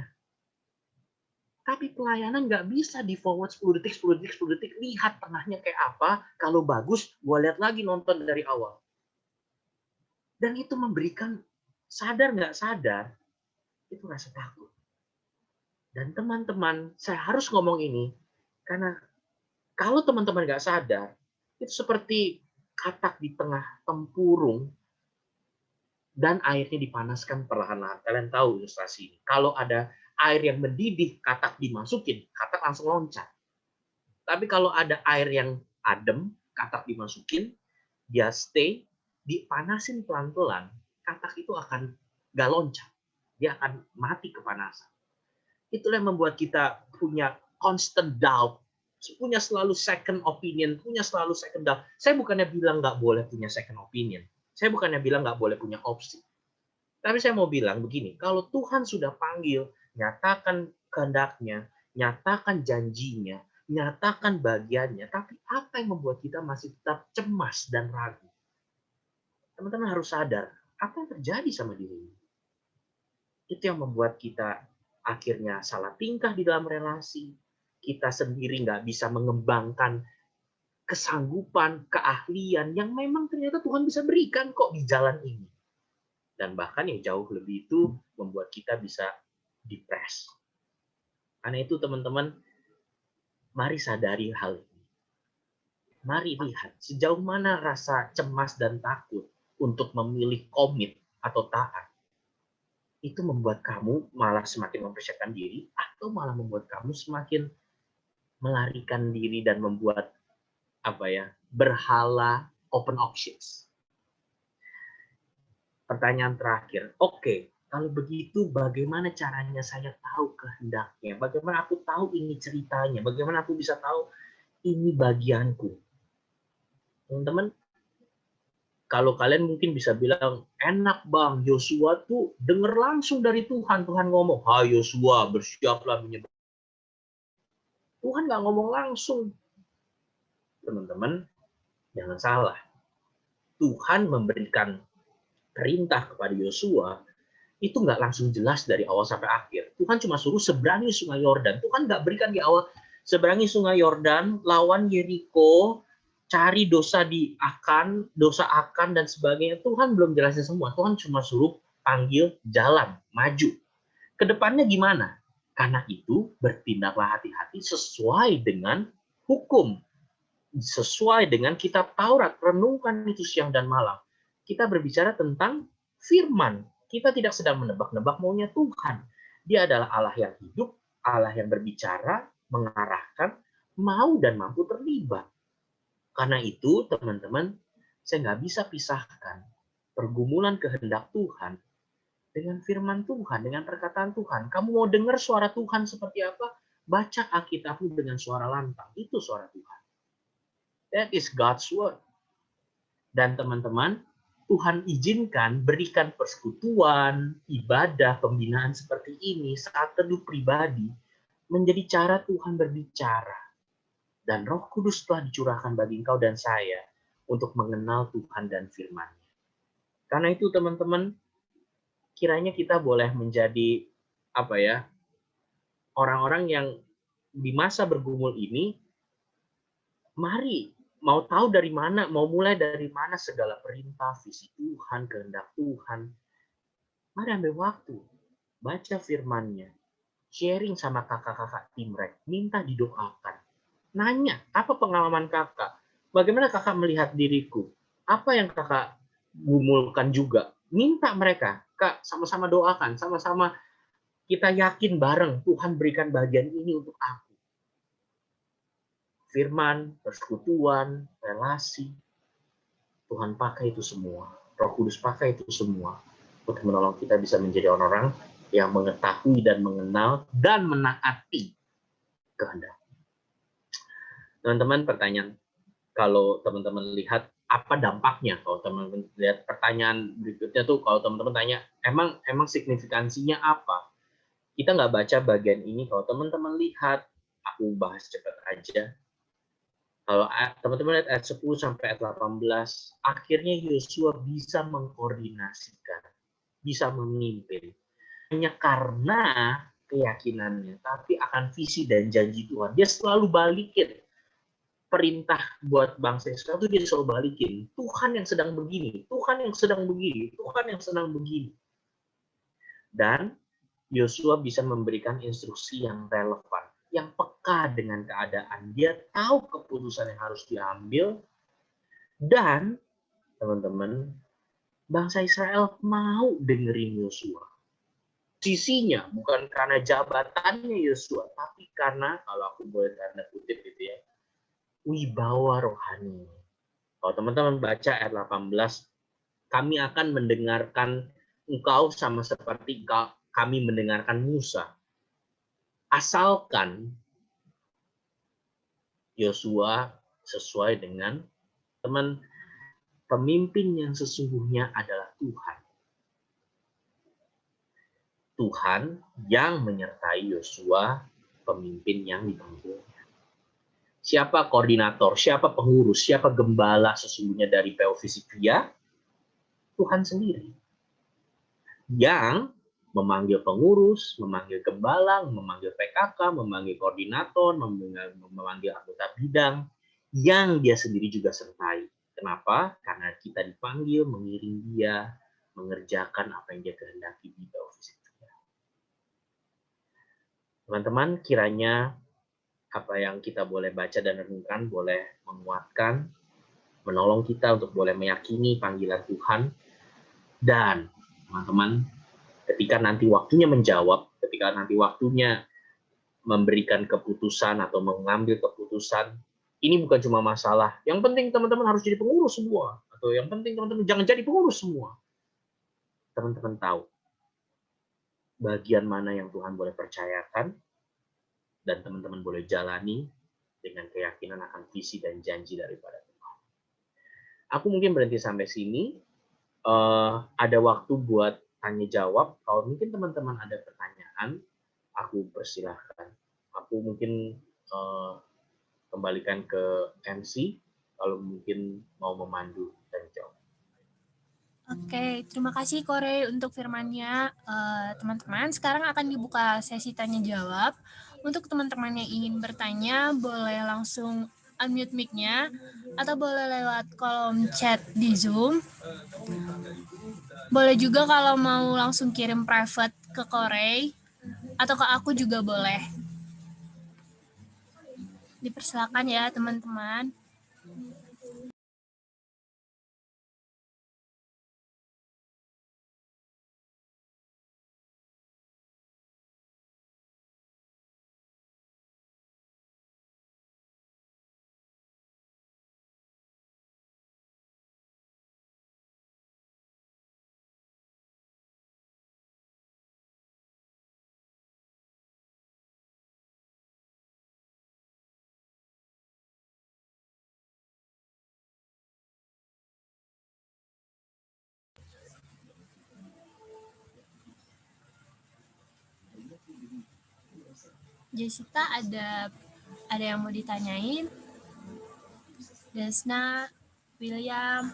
D: Tapi pelayanan nggak bisa di-forward 10 detik, 10 detik, 10 detik. Lihat tengahnya kayak apa. Kalau bagus, gue lihat lagi nonton dari awal. Dan itu memberikan, sadar nggak sadar, itu rasa takut. Dan teman-teman, saya harus ngomong ini, karena kalau teman-teman nggak sadar, itu seperti katak di tengah tempurung, dan airnya dipanaskan perlahan-lahan. Kalian tahu ilustrasi ini. Kalau ada air yang mendidih, katak dimasukin, katak langsung loncat. Tapi kalau ada air yang adem, katak dimasukin, dia stay, dipanasin pelan-pelan, katak itu akan nggak loncat. Dia akan mati kepanasan. Itulah yang membuat kita punya constant doubt. punya selalu second opinion, punya selalu second thought. Saya bukannya bilang nggak boleh punya second opinion. Saya bukannya bilang nggak boleh punya opsi. Tapi saya mau bilang begini, kalau Tuhan sudah panggil, nyatakan kehendaknya, nyatakan janjinya, nyatakan bagiannya, tapi apa yang membuat kita masih tetap cemas dan ragu? Teman-teman harus sadar, apa yang terjadi sama diri ini? Itu yang membuat kita akhirnya salah tingkah di dalam relasi. Kita sendiri nggak bisa mengembangkan kesanggupan, keahlian yang memang ternyata Tuhan bisa berikan kok di jalan ini. Dan bahkan yang jauh lebih itu membuat kita bisa depres. Karena itu teman-teman, mari sadari hal ini. Mari lihat sejauh mana rasa cemas dan takut untuk memilih komit atau taat. Itu membuat kamu malah semakin mempersiapkan diri atau malah membuat kamu semakin melarikan diri dan membuat berhala open options. Pertanyaan terakhir, oke, kalau begitu bagaimana caranya saya tahu kehendaknya? Bagaimana aku tahu ini ceritanya? Bagaimana aku bisa tahu ini bagianku? Teman-teman, kalau kalian mungkin bisa bilang, enak bang, Yosua tuh denger langsung dari Tuhan. Tuhan ngomong, hai Yosua, bersiaplah menyebut. Tuhan nggak ngomong langsung. Teman-teman, jangan salah. Tuhan memberikan perintah kepada Yosua, itu nggak langsung jelas dari awal sampai akhir. Tuhan cuma suruh seberangi sungai Yordan. Tuhan nggak berikan di awal, seberangi sungai Yordan, lawan Yeriko, cari dosa Akan dan sebagainya. Tuhan belum jelasin semua. Tuhan cuma suruh panggil jalan, maju. Kedepannya gimana? Karena itu bertindaklah hati-hati sesuai dengan hukum. Sesuai dengan kitab Taurat. Renungkan itu siang dan malam. Kita berbicara tentang firman. Kita tidak sedang menebak-nebak maunya Tuhan. Dia adalah Allah yang hidup, Allah yang berbicara, mengarahkan, mau dan mampu terlibat. Karena itu, teman-teman, saya nggak bisa pisahkan pergumulan kehendak Tuhan dengan firman Tuhan, dengan perkataan Tuhan. Kamu mau dengar suara Tuhan seperti apa? Baca Alkitabmu dengan suara lantang. Itu suara Tuhan. That is God's word. Dan teman-teman, Tuhan izinkan berikan persekutuan, ibadah, pembinaan seperti ini saat teduh pribadi menjadi cara Tuhan berbicara. Dan Roh Kudus telah dicurahkan bagi engkau dan saya untuk mengenal Tuhan dan firman-Nya. Karena itu teman-teman, kiranya kita boleh menjadi orang-orang yang di masa bergumul ini, mari mau tahu dari mana, mau mulai dari mana segala perintah, visi Tuhan, kehendak Tuhan. Mari ambil waktu, baca firman-Nya, sharing sama kakak-kakak Timrek, minta didoakan. Nanya, apa pengalaman kakak? Bagaimana kakak melihat diriku? Apa yang kakak gumulkan juga? Minta mereka, Kak, sama-sama doakan, sama-sama kita yakin bareng Tuhan berikan bagian ini untuk aku. Firman, persekutuan, relasi, Tuhan pakai itu semua. Roh Kudus pakai itu semua untuk menolong kita bisa menjadi orang-orang yang mengetahui dan mengenal dan menaati kehendak. Teman-teman, pertanyaan, kalau teman-teman lihat apa dampaknya, kalau teman-teman lihat pertanyaan berikutnya tuh, kalau teman-teman tanya, emang signifikansinya apa? Kita nggak baca bagian ini, kalau teman-teman lihat, aku bahas cepat aja. Kalau teman-teman lihat ayat 10 sampai ayat 18, akhirnya Yosua bisa mengkoordinasikan, bisa memimpin. Hanya karena keyakinannya, tapi akan visi dan janji Tuhan. Dia selalu balikin perintah buat bangsa Israel itu, dia selalu balikin. Tuhan yang sedang begini, Tuhan yang sedang begini, Tuhan yang sedang begini. Dan Yosua bisa memberikan instruksi yang relevan, yang peka dengan keadaan. Dia tahu keputusan yang harus diambil, dan teman-teman, bangsa Israel mau dengerin Yosua. Sisinya bukan karena jabatannya Yosua, tapi karena, kalau aku boleh tanda kutip gitu ya, wibawa rohani. Kalau teman-teman baca ayat 18, kami akan mendengarkan engkau sama seperti kami mendengarkan Musa. Asalkan Yosua sesuai dengan teman pemimpin yang sesungguhnya adalah Tuhan. Tuhan yang menyertai Yosua, pemimpin yang dipanggilnya. Siapa koordinator, siapa pengurus, siapa gembala sesungguhnya dari PO Fisikvia? Tuhan sendiri. Yang memanggil pengurus, memanggil gembala, memanggil PKK, memanggil koordinator, memanggil anggota bidang, yang dia sendiri juga sertai. Kenapa? Karena kita dipanggil mengiring dia, mengerjakan apa yang dia kehendaki di PO Fisikvia. Teman-teman, kiranya apa yang kita boleh baca dan renungkan boleh menguatkan, menolong kita untuk boleh meyakini panggilan Tuhan. Dan teman-teman, ketika nanti waktunya menjawab, ketika nanti waktunya memberikan keputusan atau mengambil keputusan, ini bukan cuma masalah, yang penting teman-teman harus jadi pengurus semua, atau yang penting teman-teman jangan jadi pengurus semua. Teman-teman tahu bagian mana yang Tuhan boleh percayakan, dan teman-teman boleh jalani dengan keyakinan akan visi dan janji daripada Tuhan. Aku mungkin berhenti sampai sini. Ada waktu buat tanya jawab. Kalau mungkin teman-teman ada pertanyaan, aku persilahkan. Aku mungkin kembalikan ke MC kalau mungkin mau memandu dan jawab.
B: Oke, terima kasih Kore untuk firmannya. Teman-teman, sekarang akan dibuka sesi tanya jawab. Untuk teman-teman yang ingin bertanya, boleh langsung unmute mic-nya atau boleh lewat kolom chat di Zoom. Boleh juga kalau mau langsung kirim private ke Kore atau ke aku juga boleh. Dipersilakan ya teman-teman. Jessica ada yang mau ditanyain? Desna, William.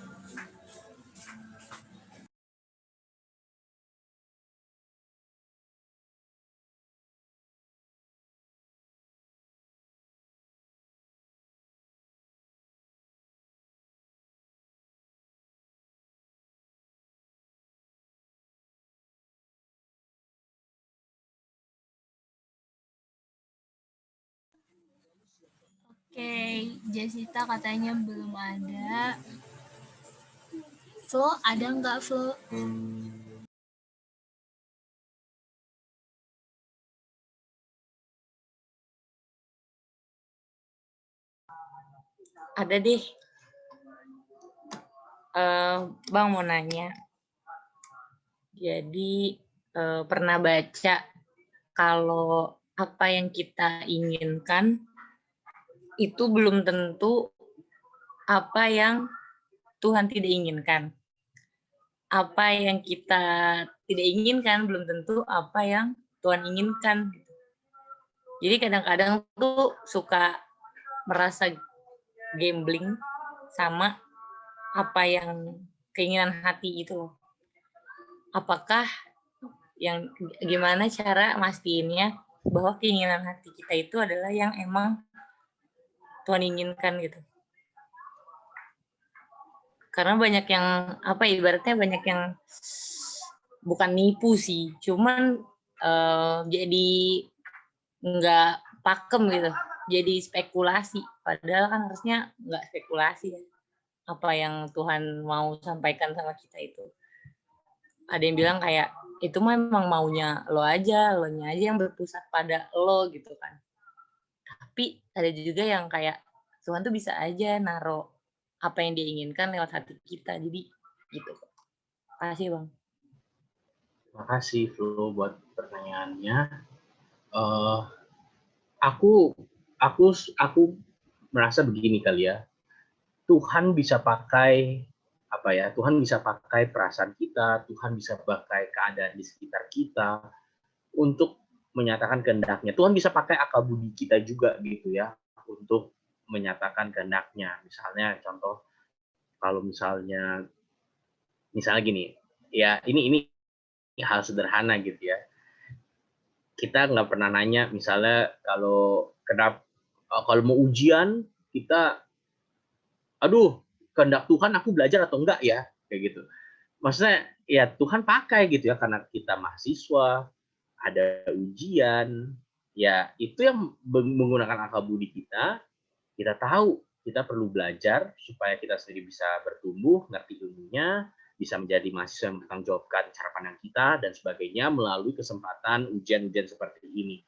B: Oke, Jessica katanya belum ada. Flo, ada nggak Flo?
A: Ada deh. Bang mau nanya. Jadi pernah baca kalau apa yang kita inginkan itu belum tentu apa yang Tuhan tidak inginkan. Apa yang kita tidak inginkan belum tentu apa yang Tuhan inginkan. Jadi kadang-kadang tuh suka merasa gambling sama apa yang keinginan hati itu. Apakah yang gimana cara mastiinnya bahwa keinginan hati kita itu adalah yang emang Tuhan inginkan gitu. Karena banyak yang ibaratnya banyak yang bukan nipu sih, cuman jadi nggak pakem gitu, jadi spekulasi. Padahal kan harusnya nggak spekulasi ya, apa yang Tuhan mau sampaikan sama kita itu. Ada yang bilang kayak itu memang maunya lo aja yang berpusat pada lo gitu kan. Tapi ada juga yang kayak Tuhan tuh bisa aja naruh apa yang dia inginkan lewat hati kita. Jadi gitu. Makasih Bang.
D: Makasih Flo buat pertanyaannya. Aku merasa begini kali ya, Tuhan bisa pakai Tuhan bisa pakai perasaan kita, Tuhan bisa pakai keadaan di sekitar kita untuk menyatakan kehendaknya. Tuhan bisa pakai akal budi kita juga gitu ya untuk menyatakan kehendaknya. Misalnya contoh, kalau misalnya gini, ya ini hal sederhana gitu ya. Kita nggak pernah nanya misalnya kalau mau ujian kita, aduh kehendak Tuhan aku belajar atau enggak ya, kayak gitu. Maksudnya ya Tuhan pakai gitu ya, karena kita mahasiswa, ada ujian, ya itu yang menggunakan akal budi kita tahu kita perlu belajar supaya kita sendiri bisa bertumbuh, ngerti ilmunya, bisa menjadi mahasiswa yang mempertanggungjawabkan cara pandang kita dan sebagainya melalui kesempatan ujian-ujian seperti ini.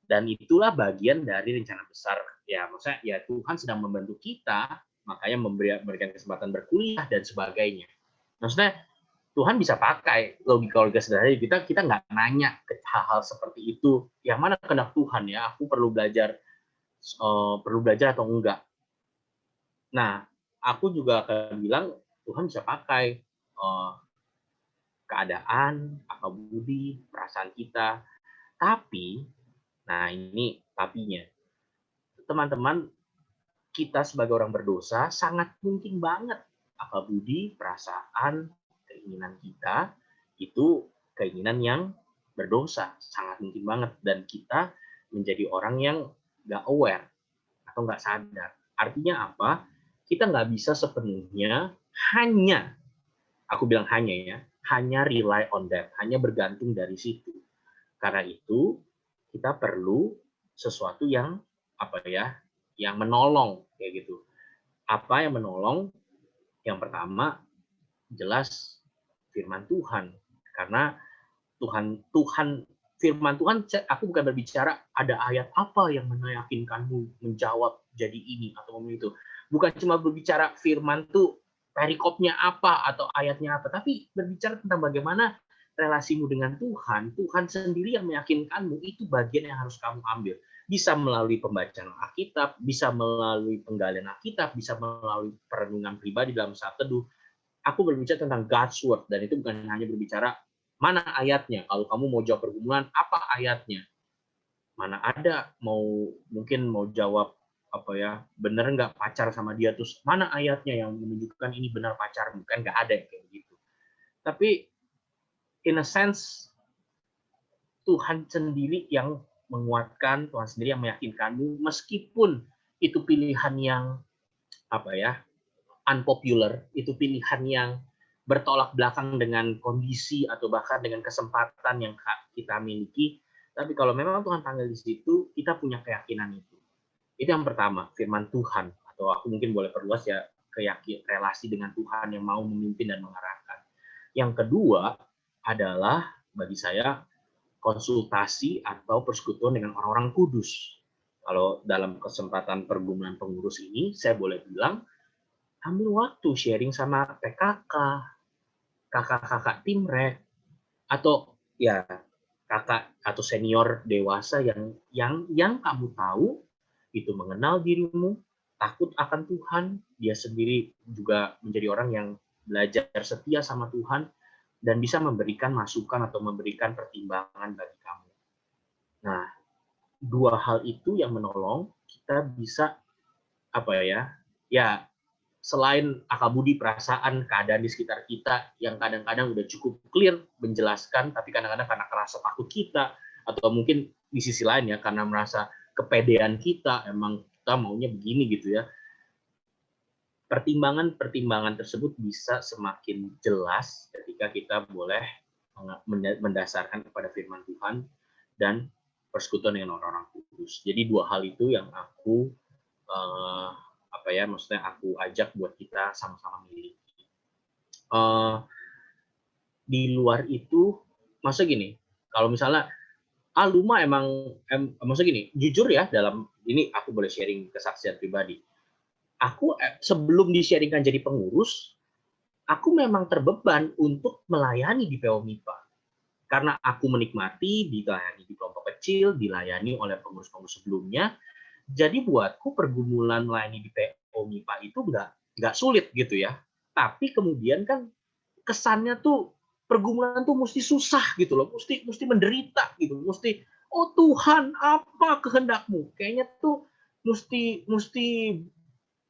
D: Dan itulah bagian dari rencana besar ya, maksudnya ya Tuhan sedang membantu kita, makanya memberikan kesempatan berkuliah dan sebagainya. Maksudnya Tuhan bisa pakai logika sederhana kita nggak nanya ke hal-hal seperti itu. Yang mana kehendak Tuhan ya, aku perlu belajar atau enggak. Nah, aku juga akan bilang Tuhan bisa pakai keadaan, akal budi, perasaan kita. Tapi, nah ini tapinya, teman-teman, kita sebagai orang berdosa sangat mungkin banget akal budi, perasaan, keinginan kita itu keinginan yang berdosa, sangat mungkin banget, dan kita menjadi orang yang nggak aware atau nggak sadar. Artinya apa? Kita nggak bisa sepenuhnya aku bilang hanya rely on that, hanya bergantung dari situ. Karena itu kita perlu sesuatu yang yang menolong kayak gitu. Apa yang menolong? Yang pertama jelas firman Tuhan, karena firman Tuhan, aku bukan berbicara ada ayat apa yang meyakinkanmu menjawab jadi ini atau itu. Bukan cuma berbicara firman tuh perikopnya apa atau ayatnya apa, tapi berbicara tentang bagaimana relasimu dengan Tuhan. Tuhan sendiri yang meyakinkanmu, itu bagian yang harus kamu ambil. Bisa melalui pembacaan Alkitab, bisa melalui penggalian Alkitab, bisa melalui perenungan pribadi dalam saat teduh. Aku berbicara tentang God's Word, dan itu bukan hanya berbicara mana ayatnya. Kalau kamu mau jawab pergumulan, apa ayatnya? Mana ada mungkin mau jawab bener nggak pacar sama dia, terus mana ayatnya yang menunjukkan ini benar pacarmu? Kan nggak ada kayak gitu. Tapi in a sense Tuhan sendiri yang menguatkan, Tuhan sendiri yang meyakinkanmu, meskipun itu pilihan yang unpopular, itu pilihan yang bertolak belakang dengan kondisi atau bahkan dengan kesempatan yang kita miliki. Tapi kalau memang Tuhan panggil di situ, kita punya keyakinan itu. Itu yang pertama, firman Tuhan. Atau aku mungkin boleh perluas ya, relasi dengan Tuhan yang mau memimpin dan mengarahkan. Yang kedua adalah bagi saya konsultasi atau persekutuan dengan orang-orang kudus. Kalau dalam kesempatan pergumulan pengurus ini, saya boleh bilang, ambil waktu sharing sama PKK, kakak-kakak timrek, atau ya kakak atau senior dewasa yang kamu tahu itu mengenal dirimu, takut akan Tuhan, dia sendiri juga menjadi orang yang belajar setia sama Tuhan dan bisa memberikan masukan atau memberikan pertimbangan bagi kamu. Nah, dua hal itu yang menolong kita bisa selain akal budi, perasaan, keadaan di sekitar kita yang kadang-kadang udah cukup clear menjelaskan, tapi kadang-kadang karena kerasa takut kita, atau mungkin di sisi lain ya karena merasa kepedean kita, emang kita maunya begini gitu ya. Pertimbangan-pertimbangan tersebut bisa semakin jelas ketika kita boleh mendasarkan kepada firman Tuhan dan persekutuan dengan orang-orang kudus. Jadi dua hal itu yang aku maksudnya aku ajak buat kita sama-sama miliki. Di luar itu, maksudnya gini, kalau misalnya Luma maksudnya gini, jujur ya, dalam ini aku boleh sharing kesaksian pribadi. Aku sebelum di-sharingkan jadi pengurus, aku memang terbeban untuk melayani di PO MIPA. Karena aku menikmati dilayani di kelompok kecil, dilayani oleh pengurus-pengurus sebelumnya, Jadi buatku pergumulan melayani di PO MIPA itu nggak sulit gitu ya. Tapi kemudian kan kesannya tuh pergumulan tuh mesti susah gitu loh, mesti menderita gitu, mesti oh Tuhan apa kehendakmu? Kayaknya tuh mesti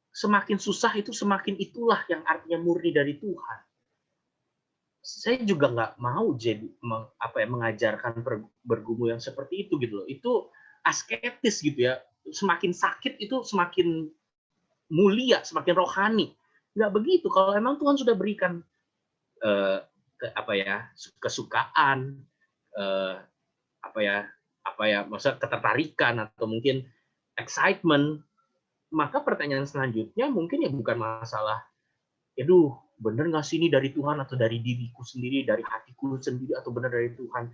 D: semakin susah itu semakin itulah yang artinya murni dari Tuhan. Saya juga nggak mau jadi mengajarkan bergumul yang seperti itu gitu loh. Itu asketis gitu ya. Semakin sakit itu semakin mulia, semakin rohani. Nggak begitu. Kalau emang Tuhan sudah berikan eh, kesukaan, eh, maksudnya ketertarikan atau mungkin excitement, maka pertanyaan selanjutnya mungkin ya bukan masalah, aduh bener nggak sih ini dari Tuhan atau dari diriku sendiri, dari hatiku sendiri atau benar dari Tuhan.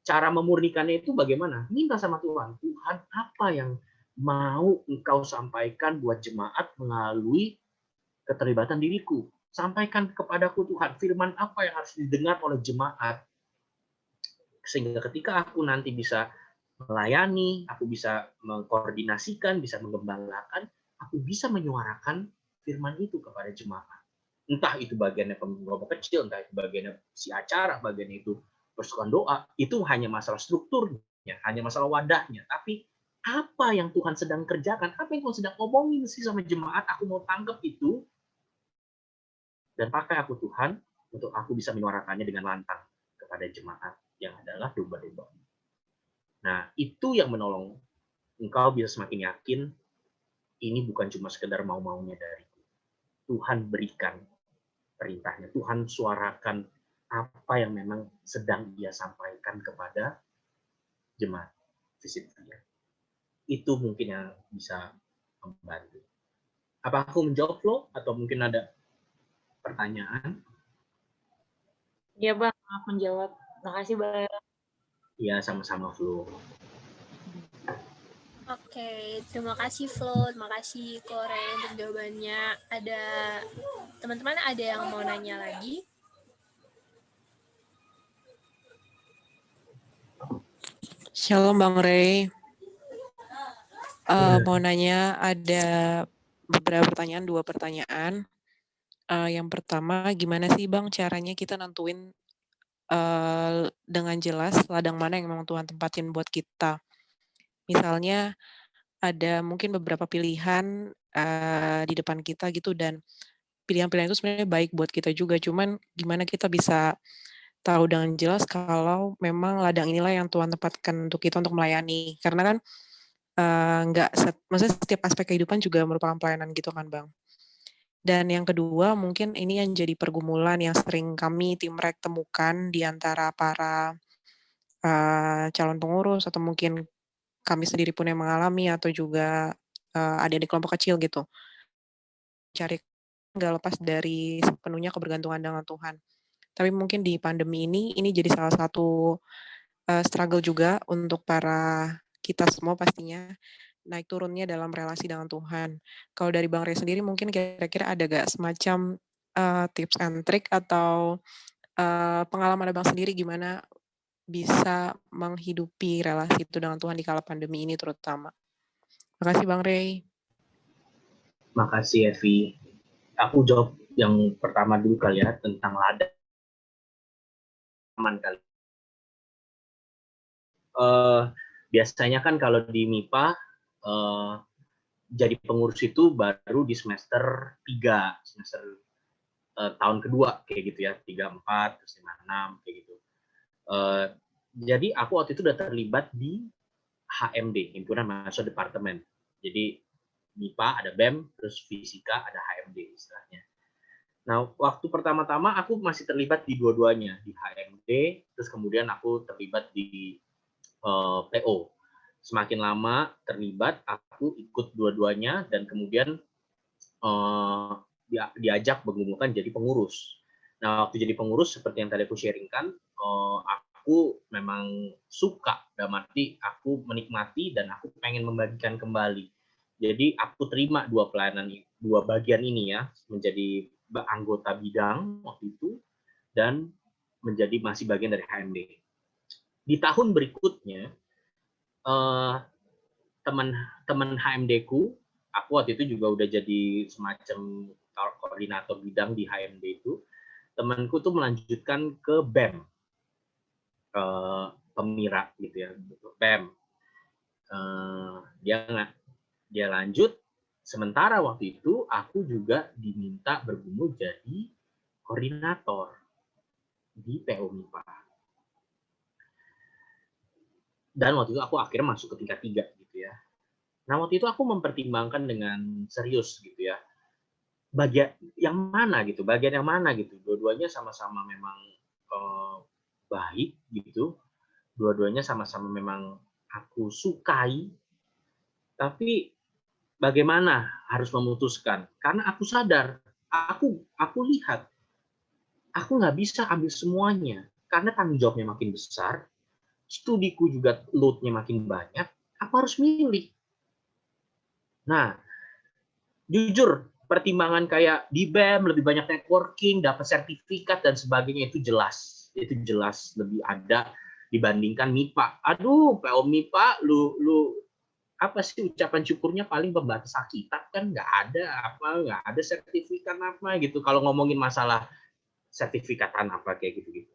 D: Cara memurnikannya itu bagaimana? Minta sama Tuhan, Tuhan apa yang mau Engkau sampaikan buat jemaat melalui keterlibatan diriku. Sampaikan kepadaku Tuhan, firman apa yang harus didengar oleh jemaat. Sehingga ketika aku nanti bisa melayani, aku bisa mengkoordinasikan, bisa mengembangkan, aku bisa menyuarakan firman itu kepada jemaat. Entah itu bagiannya kelompok kecil, entah itu bagiannya si acara, bagiannya itu persukaan doa, itu hanya masalah strukturnya, hanya masalah wadahnya. Tapi apa yang Tuhan sedang kerjakan, apa yang Tuhan sedang ngomongin sih sama jemaat, aku mau tangkap itu, dan pakai aku Tuhan, untuk aku bisa menyuarakannya dengan lantang kepada jemaat yang adalah domba-domba. Nah, itu yang menolong engkau bisa semakin yakin ini bukan cuma sekedar mau-maunya dariku. Tuhan berikan perintahnya, Tuhan suarakan apa yang memang sedang Dia sampaikan kepada jemaat Visit Via. Itu mungkin yang bisa membantu. Apa aku menjawab lo atau mungkin ada pertanyaan?
A: Iya Bang, aku menjawab. Makasih Bang.
D: Ya, sama-sama Flo.
B: Oke, terima kasih Flo, terima kasih Kore untuk jawabannya. Ada teman-teman ada yang mau nanya lagi?
E: Shalom Bang Ray. Mau nanya, ada beberapa pertanyaan, 2 pertanyaan. Yang pertama, gimana sih Bang caranya kita nentuin dengan jelas ladang mana yang memang Tuhan tempatin buat kita? Misalnya ada mungkin beberapa pilihan di depan kita gitu, dan pilihan-pilihan itu sebenarnya baik buat kita juga, cuman gimana kita bisa tahu dengan jelas kalau memang ladang inilah yang Tuhan tempatkan untuk kita untuk melayani. Karena kan maksudnya setiap aspek kehidupan juga merupakan pelayanan gitu kan Bang. Dan yang kedua, mungkin ini yang jadi pergumulan yang sering kami tim REK temukan di antara para calon pengurus, atau mungkin kami sendiri pun yang mengalami, atau juga adik-adik kelompok kecil gitu. Cari nggak lepas dari sepenuhnya kebergantungan dengan Tuhan. Tapi mungkin di pandemi ini jadi salah satu struggle juga untuk para kita semua pastinya, naik turunnya dalam relasi dengan Tuhan. Kalau dari Bang Ray sendiri mungkin kira-kira ada gak semacam tips and trick atau pengalaman Abang sendiri gimana bisa menghidupi relasi itu dengan Tuhan di kala pandemi ini terutama. Makasih Bang Ray.
D: Makasih Evi. Aku jawab yang pertama dulu kali ya, tentang ladang kali. Biasanya kan kalau di MIPA jadi pengurus itu baru di semester 3, semester tahun kedua kayak gitu ya, 3, 4, terus 5, 6 kayak gitu. Jadi aku waktu itu udah terlibat di HMD, himpunan mahasiswa departemen. Jadi MIPA ada BEM, terus fisika ada HMD istilahnya. Nah, waktu pertama-tama aku masih terlibat di dua-duanya, di HMD, terus kemudian aku terlibat di PO. Semakin lama terlibat, aku ikut dua-duanya dan kemudian diajak mengumpulkan jadi pengurus. Nah, waktu jadi pengurus seperti yang tadi aku sharingkan, aku memang suka, dalam arti aku menikmati dan aku pengen membagikan kembali. Jadi aku terima dua bagian ini ya, menjadi anggota bidang waktu itu dan menjadi masih bagian dari HMD. Di tahun berikutnya teman teman HMD-ku, aku waktu itu juga udah jadi semacam koordinator bidang di HMD itu, temanku tuh melanjutkan ke BEM, Pemira gitu ya, BEM. Dia lanjut, sementara waktu itu aku juga diminta bergumul jadi koordinator di PO MIPA. Dan waktu itu aku akhirnya masuk ke tingkat 3 gitu ya. Nah, waktu itu aku mempertimbangkan dengan serius gitu ya. Bagian yang mana gitu, Dua-duanya sama-sama memang baik gitu. Dua-duanya sama-sama memang aku sukai. Tapi bagaimana harus memutuskan? Karena aku sadar, aku lihat, aku nggak bisa ambil semuanya. Karena tanggung jawabnya makin besar, studiku juga load-nya makin banyak, aku harus milih. Nah, jujur, pertimbangan kayak di BEM lebih banyak networking, dapat sertifikat dan sebagainya itu jelas. Itu jelas lebih ada dibandingkan MIPA. Aduh, PO MIPA lu apa sih ucapan syukurnya paling pembatas kitab kan nggak ada sertifikat apa gitu. Kalau ngomongin masalah sertifikatan apa kayak gitu-gitu.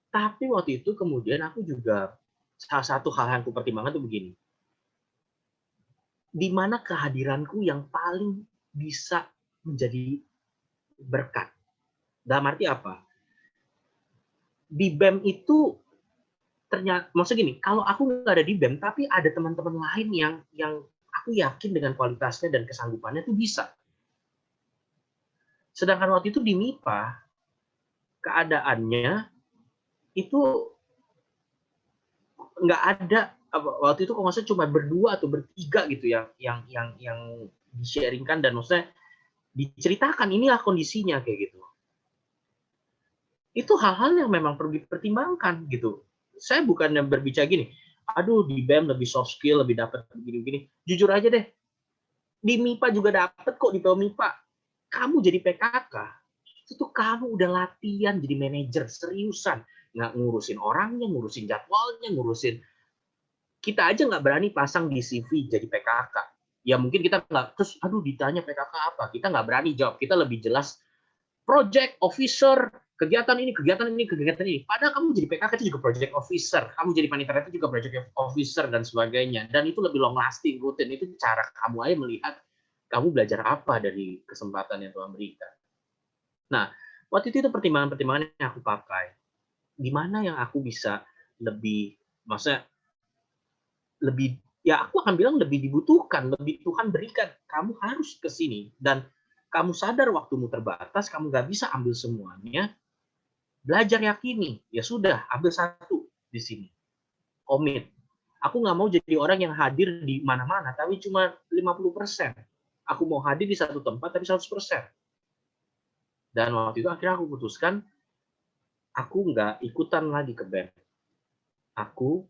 D: Tapi waktu itu kemudian aku juga salah satu hal yang aku pertimbangkan tuh begini. Di mana kehadiranku yang paling bisa menjadi berkat. Dalam arti apa? Di BEM itu ternyata, maksudnya gini, kalau aku nggak ada di BEM, tapi ada teman-teman lain yang aku yakin dengan kualitasnya dan kesanggupannya itu bisa. Sedangkan waktu itu di MIPA, keadaannya itu nggak ada, waktu itu kalau nggak salah cuma berdua atau bertiga gitu yang di-sharingkan dan maksudnya diceritakan inilah kondisinya kayak gitu. Itu hal-hal yang memang perlu dipertimbangkan gitu. Saya bukannya berbicara gini, aduh di BEM lebih soft skill, lebih dapat begini-begini. Jujur aja deh, di MIPA juga dapat kok di PO MIPA. Kamu jadi PKK, itu kamu udah latihan jadi manajer seriusan. Nggak ngurusin orangnya, ngurusin jadwalnya, ngurusin. Kita aja nggak berani pasang di CV jadi PKK. Ya mungkin kita nggak, terus aduh ditanya PKK apa, kita nggak berani jawab. Kita lebih jelas project officer, kegiatan ini. Padahal kamu jadi PKK itu juga project officer, kamu jadi panitia itu juga project officer dan sebagainya. Dan itu lebih long lasting, rutin. Itu cara kamu aja melihat kamu belajar apa dari kesempatan yang Tuhan berikan. Nah, waktu itu pertimbangan-pertimbangan yang aku pakai. Di mana yang aku bisa lebih, maksudnya lebih, ya aku akan bilang lebih dibutuhkan, lebih Tuhan berikan. Kamu harus ke sini dan kamu sadar waktumu terbatas, kamu nggak bisa ambil semuanya, belajar yakini, ya sudah, ambil satu di sini. Komit. Aku nggak mau jadi orang yang hadir di mana-mana, tapi cuma 50%. Aku mau hadir di satu tempat, tapi 100%. Dan waktu itu akhirnya aku putuskan, aku nggak ikutan lagi ke BEM. Aku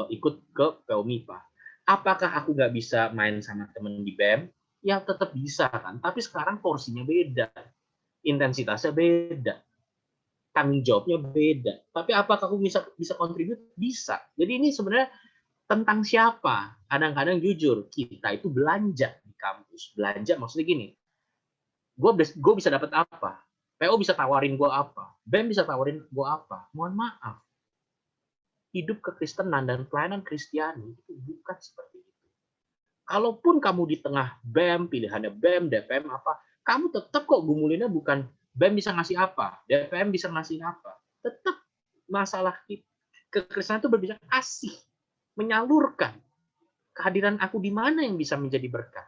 D: ikut ke PO MIPA. Apakah aku nggak bisa main sama temen di BEM? Ya tetap bisa kan, tapi sekarang porsinya beda, intensitasnya beda, tanggung jawabnya beda. Tapi apakah aku bisa kontribut? Bisa. Jadi ini sebenarnya tentang siapa. Kadang-kadang jujur, kita itu belanja di kampus. Belanja maksudnya gini, gue bisa dapat apa? PO bisa tawarin gue apa? BEM bisa tawarin gue apa? Mohon maaf. Hidup kekristenan dan pelayanan Kristiani itu bukan seperti itu. Kalaupun kamu di tengah BEM, pilihannya BEM, DPM apa, kamu tetap kok gumulinnya bukan BEM bisa ngasih apa, DPM bisa ngasih apa. Tetap masalah kekristenan itu berbicara kasih, menyalurkan. Kehadiran aku di mana yang bisa menjadi berkat.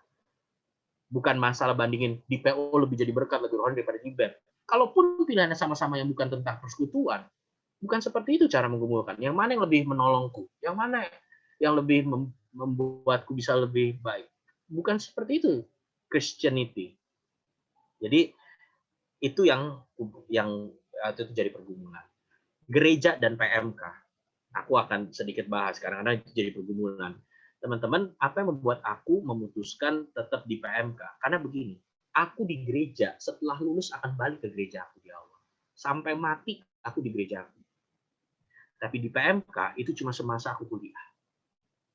D: Bukan masalah bandingin di PO lebih jadi berkat, lebih rohani daripada di BEM. Kalaupun pilihannya sama-sama yang bukan tentang persekutuan, bukan seperti itu cara menggumulkan. Yang mana yang lebih menolongku? Yang mana yang lebih membuatku bisa lebih baik? Bukan seperti itu Christianity. Jadi itu yang itu jadi pergumulan. Gereja dan PMK. Aku akan sedikit bahas karena jadi pergumulan. Teman-teman, apa yang membuat aku memutuskan tetap di PMK? Karena begini, aku di gereja setelah lulus akan balik ke gereja aku di Allah. Sampai mati aku di gereja aku. Tapi di PMK itu cuma semasa aku kuliah.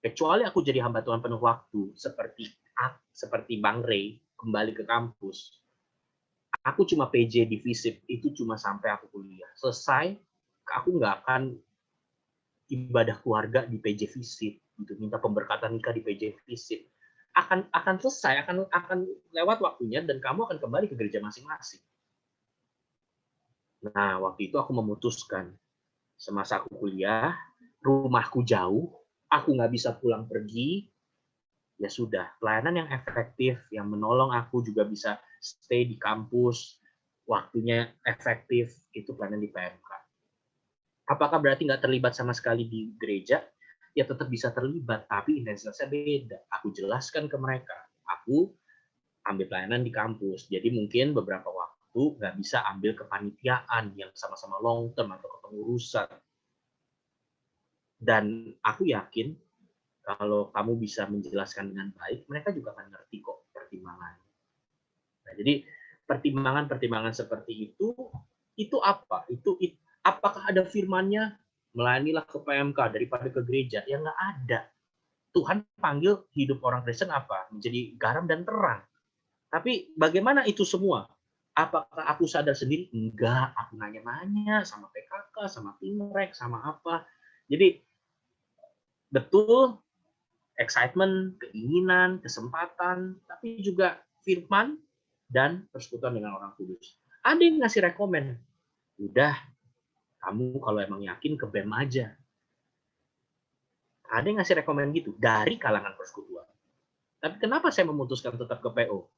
D: Kecuali aku jadi hamba Tuhan penuh waktu, seperti Bang Ray, kembali ke kampus. Aku cuma PJ di FISIP, itu cuma sampai aku kuliah. Selesai, aku nggak akan ibadah keluarga di PJ FISIP, gitu, minta pemberkatan nikah di PJ FISIP. Akan selesai, akan lewat waktunya, dan kamu akan kembali ke gereja masing-masing. Nah, waktu itu aku memutuskan, semasa aku kuliah, rumahku jauh, aku nggak bisa pulang pergi, ya sudah, pelayanan yang efektif, yang menolong aku juga bisa stay di kampus, waktunya efektif, itu pelayanan di PMK. Apakah berarti nggak terlibat sama sekali di gereja? Ya tetap bisa terlibat, tapi intensitasnya beda. Aku jelaskan ke mereka, aku ambil pelayanan di kampus, jadi mungkin beberapa waktu nggak bisa ambil kepanitiaan yang sama-sama long term atau kepengurusan. Dan aku yakin kalau kamu bisa menjelaskan dengan baik, mereka juga akan ngerti kok pertimbangannya. Nah, jadi pertimbangan-pertimbangan seperti itu apa? Apakah ada firman-nya, melayanilah ke PMK daripada ke gereja? Ya nggak ada. Tuhan panggil hidup orang Kristen apa? Menjadi garam dan terang. Tapi bagaimana itu semua? Apakah aku sadar sendiri? Enggak, aku nanya-nanya sama PKK, sama Timrek, sama apa. Jadi betul, excitement, keinginan, kesempatan, tapi juga firman dan persekutuan dengan orang kudus. Ada yang ngasih rekomen, udah, kamu kalau emang yakin ke BEM aja. Ada yang ngasih rekomen gitu, dari kalangan persekutuan. Tapi kenapa saya memutuskan tetap ke PO?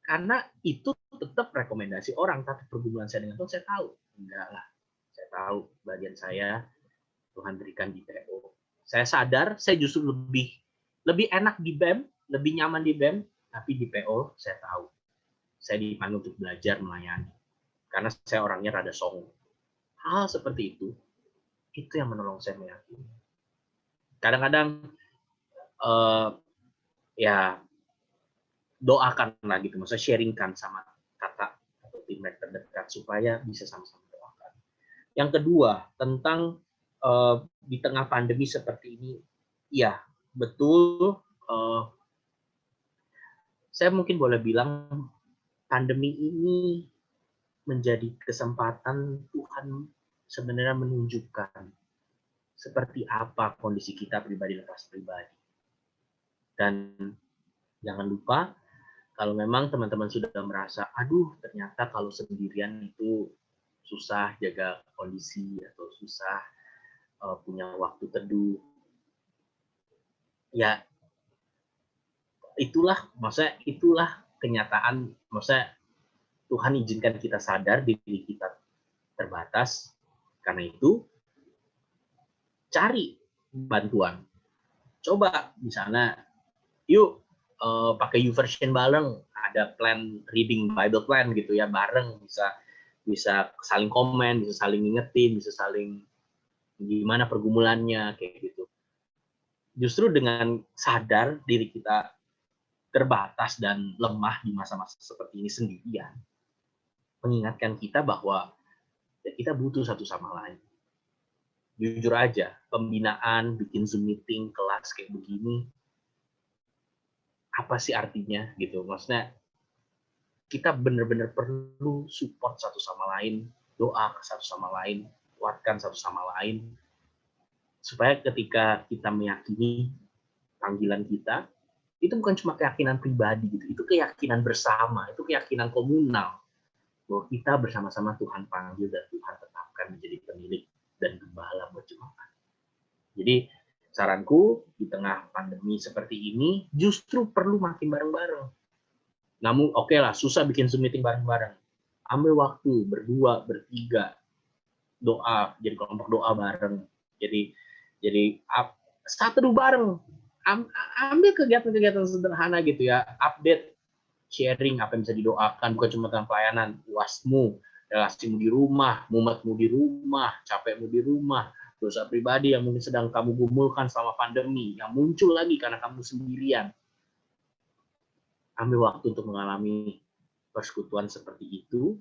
D: Karena itu tetap rekomendasi orang, tapi pergumulan saya dengan Tuhan, saya tahu. Enggak lah, saya tahu bagian saya Tuhan berikan di PO. Saya sadar, saya justru lebih enak di BEM, lebih nyaman di BEM, tapi di PO saya tahu. Saya dipanggil untuk belajar melayani. Karena saya orangnya rada songong. Hal seperti itu yang menolong saya meyakini. Kadang-kadang ya doakanlah gitu, maksudnya sharingkan sama kakak atau tim terdekat supaya bisa sama-sama doakan. Yang kedua, tentang di tengah pandemi seperti ini, ya betul, saya mungkin boleh bilang pandemi ini menjadi kesempatan Tuhan sebenarnya menunjukkan seperti apa kondisi kita pribadi lepas pribadi. Dan jangan lupa, kalau memang teman-teman sudah merasa, aduh ternyata kalau sendirian itu susah jaga kondisi atau susah punya waktu teduh, ya itulah kenyataan, maksudnya Tuhan izinkan kita sadar diri kita terbatas, karena itu cari bantuan. Coba misalnya, yuk pakai YouVersion bareng, ada plan reading Bible plan gitu ya, bareng, bisa saling komen, bisa saling ngingetin, bisa saling gimana pergumulannya kayak gitu. Justru dengan sadar diri kita terbatas dan lemah di masa-masa seperti ini sendirian, mengingatkan kita bahwa ya, kita butuh satu sama lain. Jujur aja, pembinaan, bikin Zoom meeting, kelas kayak begini, apa sih artinya gitu? Maksudnya kita benar-benar perlu support satu sama lain, doa ke satu sama lain, kuatkan satu sama lain, supaya ketika kita meyakini panggilan kita, itu bukan cuma keyakinan pribadi gitu, itu keyakinan bersama, itu keyakinan komunal, bahwa kita bersama-sama Tuhan panggil dan Tuhan tetapkan menjadi pemilik dan gembala buat jemaat. Jadi saranku di tengah pandemi seperti ini justru perlu makin bareng-bareng. Namun oke lah, susah bikin Zoom meeting bareng-bareng. Ambil waktu berdua, bertiga, doa, jadi kelompok doa bareng. Jadi satu bareng. Ambil kegiatan-kegiatan sederhana gitu ya, update, sharing apa yang bisa didoakan, bukan cuma tentang pelayanan, UASmu, relasimu di rumah, mumatmu di rumah, capekmu di rumah, dosa pribadi yang mungkin sedang kamu gumulkan selama pandemi, yang muncul lagi karena kamu sendirian. Ambil waktu untuk mengalami persekutuan seperti itu,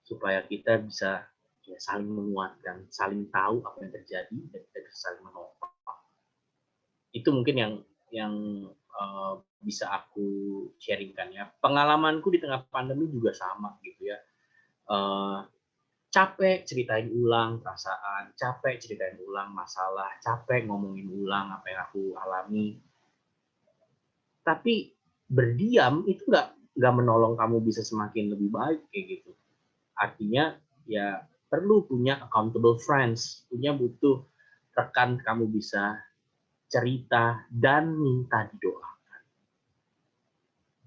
D: supaya kita bisa ya saling menguatkan, saling tahu apa yang terjadi dan kita bisa saling menopang. Itu mungkin yang bisa aku sharingkan ya. Pengalamanku di tengah pandemi juga sama gitu ya. Capek ceritain ulang perasaan, capek ceritain ulang masalah, capek ngomongin ulang apa yang aku alami. Tapi berdiam itu nggak menolong kamu bisa semakin lebih baik kayak gitu. Artinya ya perlu punya accountable friends, butuh rekan kamu bisa cerita dan minta didoakan.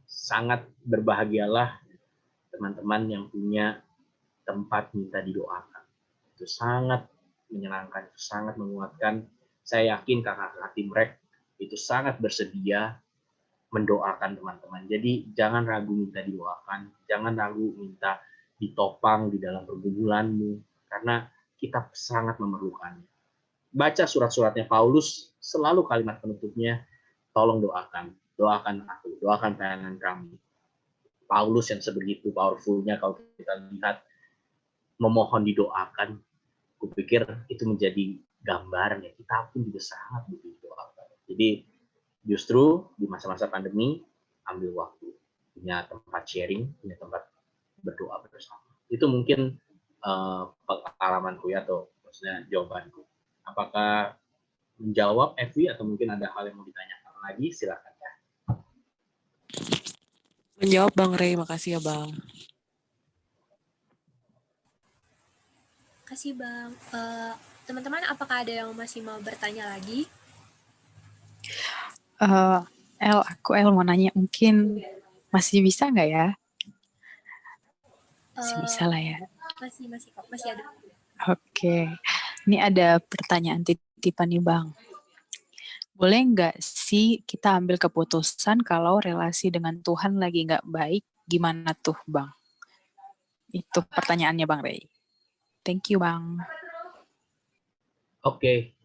D: Sangat berbahagialah teman-teman yang punya tempat minta didoakan. Itu sangat menyenangkan, itu sangat menguatkan. Saya yakin kakak-kakak Timrek itu sangat bersedia mendoakan teman-teman. Jadi jangan ragu minta didoakan, jangan ragu minta ditopang di dalam pergumulanmu, karena kita sangat memerlukannya. Baca surat-suratnya Paulus, selalu kalimat penutupnya, tolong doakan, doakan aku, doakan tayangan kami. Paulus yang sebegitu powerfulnya kalau kita lihat, memohon didoakan, kupikir itu menjadi gambaran ya, kita pun juga sangat butuh didoakan. Jadi justru di masa-masa pandemi, ambil waktu, punya tempat sharing, punya tempat berdoa bersama. Itu mungkin pengalamanku ya, atau maksudnya jawabanku. Apakah menjawab Evi atau mungkin ada hal yang mau ditanyakan lagi? Silakan ya.
E: Menjawab Bang Ray, makasih ya Bang.
B: Kasih Bang. Teman-teman, apakah ada yang masih mau bertanya lagi?
F: El mau nanya, mungkin masih bisa nggak ya? Masih bisa lah ya.
B: Masih kok, masih ada.
F: Oke. Ini ada pertanyaan titipan nih Bang. Boleh nggak sih kita ambil keputusan kalau relasi dengan Tuhan lagi nggak baik, gimana tuh Bang? Itu pertanyaannya Bang Ray. Thank you Bang.
D: Oke.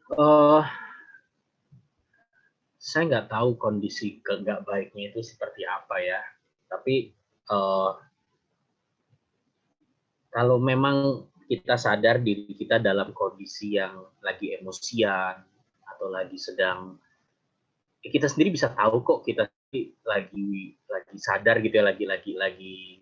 D: Saya nggak tahu kondisi nggak baiknya itu seperti apa ya. Tapi kalau memang kita sadar diri kita dalam kondisi yang lagi emosian atau lagi sedang, kita sendiri bisa tahu kok kita lagi sadar gitu ya, lagi.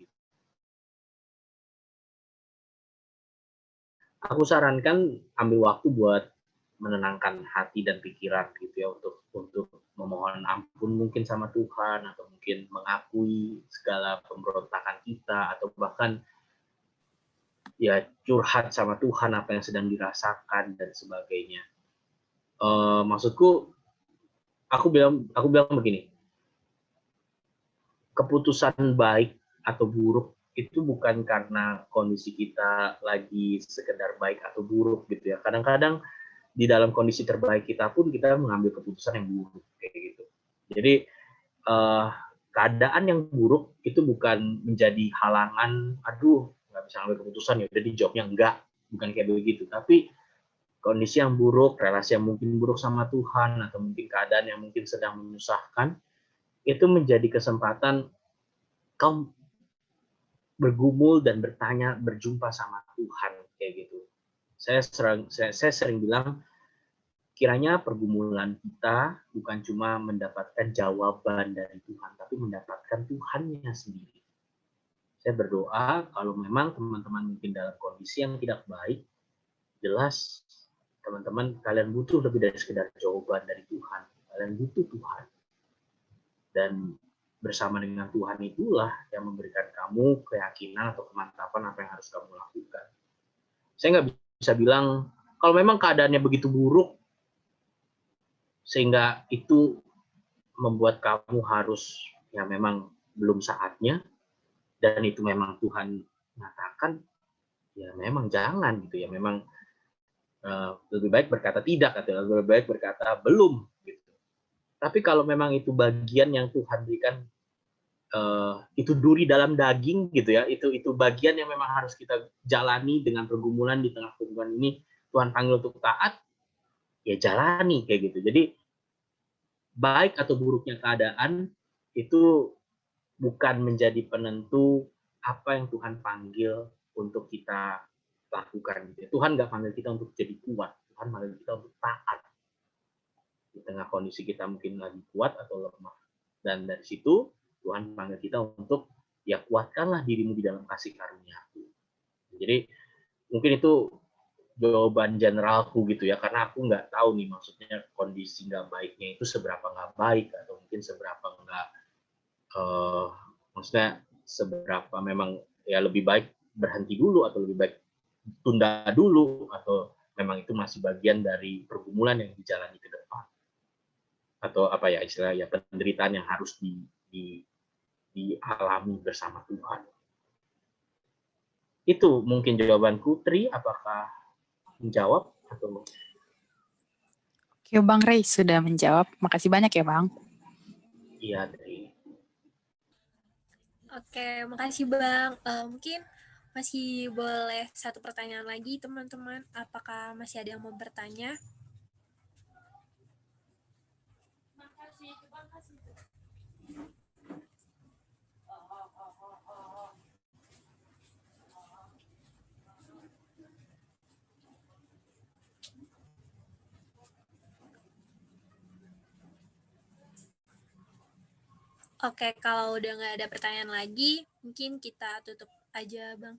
D: Aku sarankan ambil waktu buat menenangkan hati dan pikiran gitu ya, untuk memohon ampun mungkin sama Tuhan, atau mungkin mengakui segala pemberontakan kita, atau bahkan ya curhat sama Tuhan apa yang sedang dirasakan dan sebagainya. Maksudku, aku bilang begini, keputusan baik atau buruk itu bukan karena kondisi kita lagi sekedar baik atau buruk gitu ya. Kadang-kadang di dalam kondisi terbaik kita pun kita mengambil keputusan yang buruk kayak gitu. Jadi keadaan yang buruk itu bukan menjadi halangan, aduh nggak bisa ambil keputusan ya udah dijawabnya enggak, bukan kayak begitu. Tapi kondisi yang buruk, relasi yang mungkin buruk sama Tuhan, atau mungkin keadaan yang mungkin sedang menyusahkan, itu menjadi kesempatan kau bergumul dan bertanya, berjumpa sama Tuhan kayak gitu. Saya sering bilang, kiranya pergumulan kita bukan cuma mendapatkan jawaban dari Tuhan, tapi mendapatkan Tuhannya sendiri. Saya berdoa kalau memang teman-teman mungkin dalam kondisi yang tidak baik, jelas teman-teman kalian butuh lebih dari sekedar jawaban dari Tuhan. Kalian butuh Tuhan. Dan bersama dengan Tuhan itulah yang memberikan kamu keyakinan atau kemantapan apa yang harus kamu lakukan. Saya nggak bisa bilang, kalau memang keadaannya begitu buruk, sehingga itu membuat kamu harus, ya memang belum saatnya, dan itu memang Tuhan mengatakan, ya memang jangan gitu ya, memang lebih baik berkata tidak, atau lebih baik berkata belum gitu. Tapi kalau memang itu bagian yang Tuhan berikan, itu duri dalam daging gitu ya, itu bagian yang memang harus kita jalani dengan pergumulan di tengah pergumulan ini, Tuhan panggil untuk taat, ya jalani kayak gitu. Jadi baik atau buruknya keadaan itu bukan menjadi penentu apa yang Tuhan panggil untuk kita lakukan. Tuhan nggak panggil kita untuk jadi kuat, Tuhan panggil kita untuk taat. Di tengah kondisi kita mungkin lagi kuat atau lemah. Dan dari situ Tuhan panggil kita untuk ya kuatkanlah dirimu di dalam kasih karunia-Ku. Jadi mungkin itu jawaban generalku gitu ya, karena aku nggak tahu nih maksudnya kondisi nggak baiknya itu seberapa nggak baik atau mungkin seberapa nggak maksudnya seberapa memang ya lebih baik berhenti dulu atau lebih baik tunda dulu atau memang itu masih bagian dari pergumulan yang dijalani ke depan atau apa ya istilah ya penderitaan yang harus dialami bersama Tuhan. Itu mungkin jawabanku. Tri, apakah menjawab atau?
F: Oke, Bang Ray sudah menjawab. Makasih banyak ya, Bang.
D: Iya, Tri.
B: Oke, makasih Bang. Mungkin masih boleh satu pertanyaan lagi teman-teman. Apakah masih ada yang mau bertanya? Oke, kalau udah nggak ada pertanyaan lagi, mungkin kita tutup aja, Bang.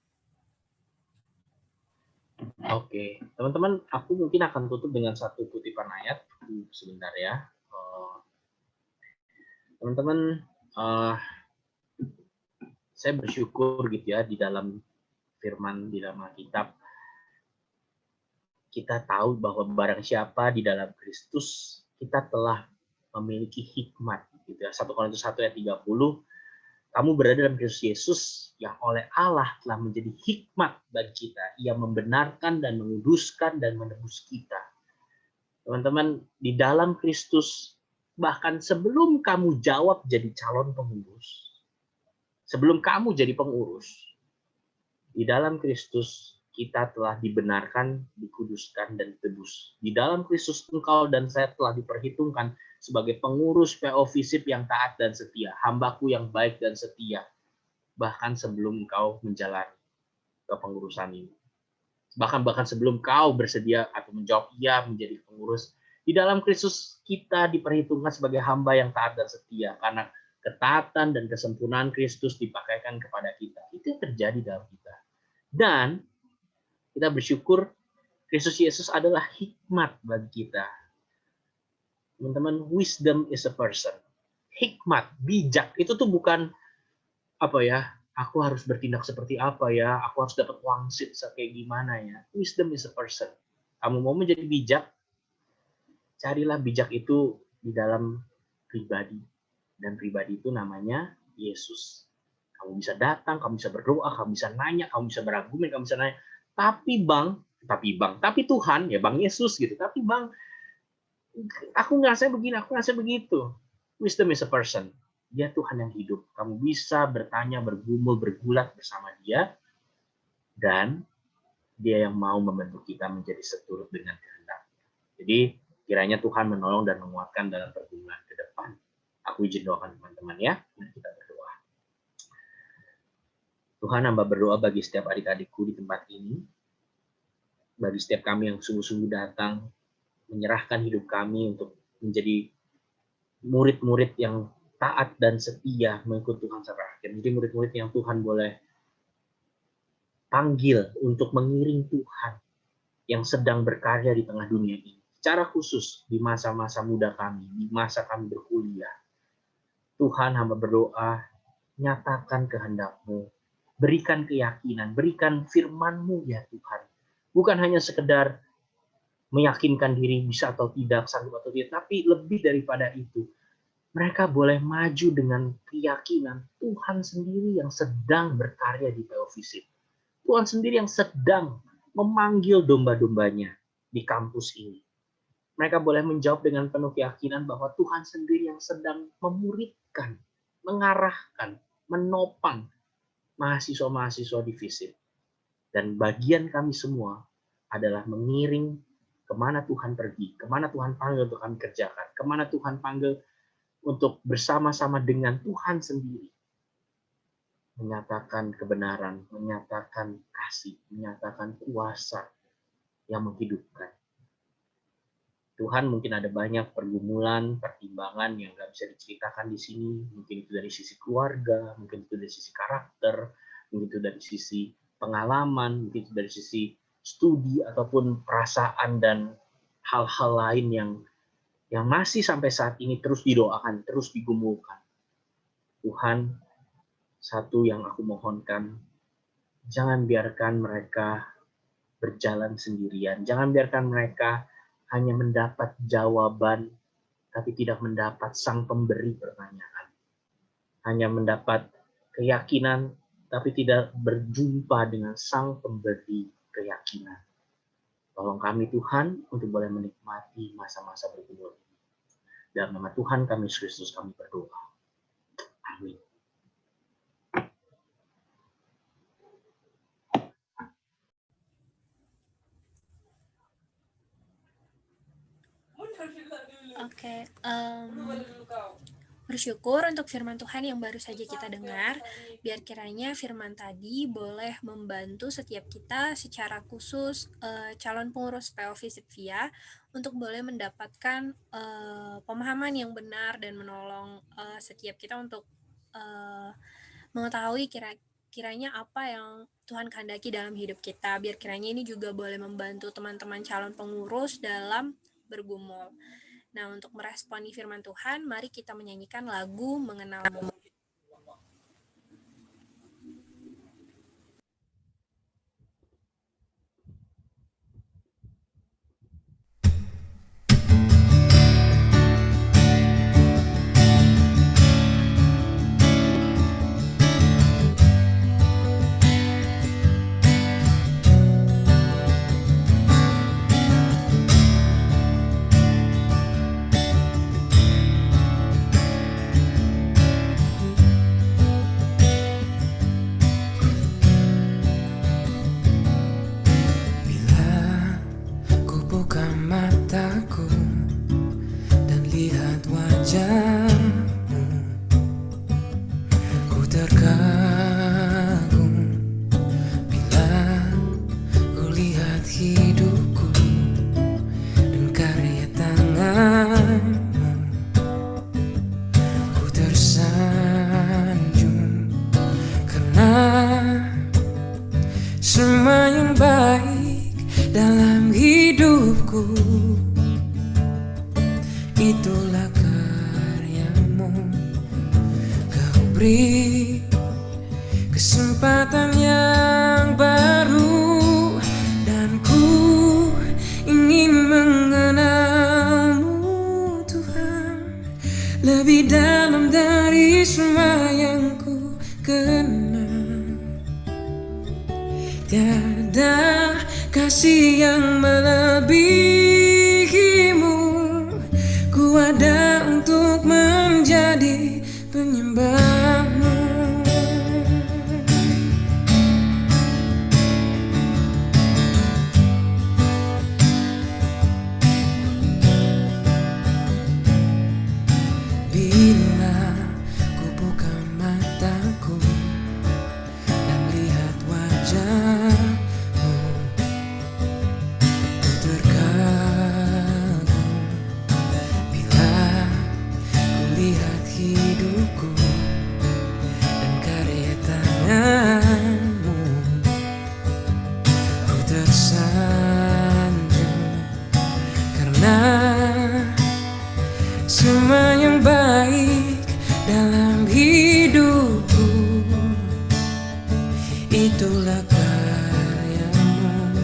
D: Oke, teman-teman, aku mungkin akan tutup dengan satu kutipan ayat. Sebentar ya. Teman-teman, saya bersyukur gitu ya di dalam firman, di dalam Alkitab, kita tahu bahwa barang siapa di dalam Kristus, kita telah memiliki hikmat. Gitu ya. 1 Korintus 1 ayat 30, kamu berada dalam Kristus Yesus yang oleh Allah telah menjadi hikmat bagi kita. Ia membenarkan dan menguduskan dan menebus kita. Teman-teman, di dalam Kristus, bahkan sebelum kamu jawab jadi calon pengurus, sebelum kamu jadi pengurus, di dalam Kristus kita telah dibenarkan, dikuduskan, dan ditebus. Di dalam Kristus engkau dan saya telah diperhitungkan sebagai pengurus PO FISIP yang taat dan setia, hambaku yang baik dan setia, bahkan sebelum engkau menjalani kepengurusan ini. Bahkan sebelum kau bersedia atau menjawab iya menjadi pengurus, di dalam Kristus kita diperhitungkan sebagai hamba yang taat dan setia, karena ketaatan dan kesempurnaan Kristus dipakaikan kepada kita. Itu yang terjadi dalam kita. Dan kita bersyukur Kristus Yesus adalah hikmat bagi kita. Teman-teman, wisdom is a person. Hikmat, bijak, itu tuh bukan apa ya, aku harus bertindak seperti apa ya, aku harus dapat wangsit kayak gimana ya. Wisdom is a person. Kamu mau menjadi bijak, carilah bijak itu di dalam pribadi. Dan pribadi itu namanya Yesus. Kamu bisa datang, kamu bisa berdoa, kamu bisa nanya, kamu bisa berargumen, kamu bisa nanya. Tapi Tuhan, ya Bang Yesus gitu. Tapi Bang, aku ngerasa begini, aku ngerasa begitu. Wisdom is a person. Dia Tuhan yang hidup. Kamu bisa bertanya, bergumul, bergulat bersama dia. Dan dia yang mau membentuk kita menjadi seturut dengan kehendaknya. Jadi kiranya Tuhan menolong dan menguatkan dalam pergumulan ke depan. Aku izin doakan teman-teman ya. Mari kita berdoa. Tuhan, hamba berdoa bagi setiap adik-adikku di tempat ini. Bagi setiap kami yang sungguh-sungguh datang, menyerahkan hidup kami untuk menjadi murid-murid yang taat dan setia mengikut Tuhan sampai akhir. Menjadi murid-murid yang Tuhan boleh panggil untuk mengiring Tuhan yang sedang berkarya di tengah dunia ini. Secara khusus di masa-masa muda kami, di masa kami berkuliah. Tuhan, hamba berdoa, nyatakan kehendak-Mu. Berikan keyakinan, berikan firman-Mu ya Tuhan. Bukan hanya sekedar meyakinkan diri bisa atau tidak, sanggup atau tidak, tapi lebih daripada itu. Mereka boleh maju dengan keyakinan Tuhan sendiri yang sedang berkarya di PO FISIP. Tuhan sendiri yang sedang memanggil domba-dombanya di kampus ini. Mereka boleh menjawab dengan penuh keyakinan bahwa Tuhan sendiri yang sedang memuridkan, mengarahkan, menopang mahasiswa-mahasiswa di FISIP. Dan bagian kami semua adalah mengiring kemana Tuhan pergi, kemana Tuhan panggil untuk kami kerjakan, kemana Tuhan panggil untuk bersama-sama dengan Tuhan sendiri menyatakan kebenaran, menyatakan kasih, menyatakan kuasa yang menghidupkan. Tuhan, mungkin ada banyak pergumulan, pertimbangan yang nggak bisa diceritakan di sini. Mungkin itu dari sisi keluarga, mungkin itu dari sisi karakter, mungkin itu dari sisi pengalaman, mungkin itu dari sisi studi ataupun perasaan dan hal-hal lain yang masih sampai saat ini terus didoakan, terus digumulkan. Tuhan, satu yang aku mohonkan, jangan biarkan mereka berjalan sendirian. Jangan biarkan mereka hanya mendapat jawaban, tapi tidak mendapat sang pemberi pertanyaan. Hanya mendapat keyakinan, tapi tidak berjumpa dengan sang pemberi keyakinan. Tolong kami Tuhan untuk boleh menikmati masa-masa bergumul ini. Dalam nama Tuhan kami Yesus Kristus kami berdoa. Amin.
B: Oke, bersyukur untuk firman Tuhan yang baru saja kita dengar. Biar kiranya firman tadi boleh membantu setiap kita secara khusus calon pengurus PO Visip Via untuk boleh mendapatkan pemahaman yang benar dan menolong setiap kita untuk mengetahui kiranya apa yang Tuhan kehendaki dalam hidup kita. Biar kiranya ini juga boleh membantu teman-teman calon pengurus dalam bergumul. Nah, untuk meresponi firman Tuhan, mari kita menyanyikan lagu Mengenalmu.
C: Semua yang baik dalam hidupku, itulah karyamu. Kau beri kesempatan yang baru, dan ku ingin mengenalmu Tuhan, lebih dalam dari semua yang ku kenal. Tiada kasih yang melebihimu, ku ada untuk menjadi penyembahmu. Bila ku buka mataku dan lihat wajahmu, ku terkagum. Bila ku lihat hidupku dan karya tanganmu, ku tersanjung karena semua yang baik dalam hidupku, itulah karyamu.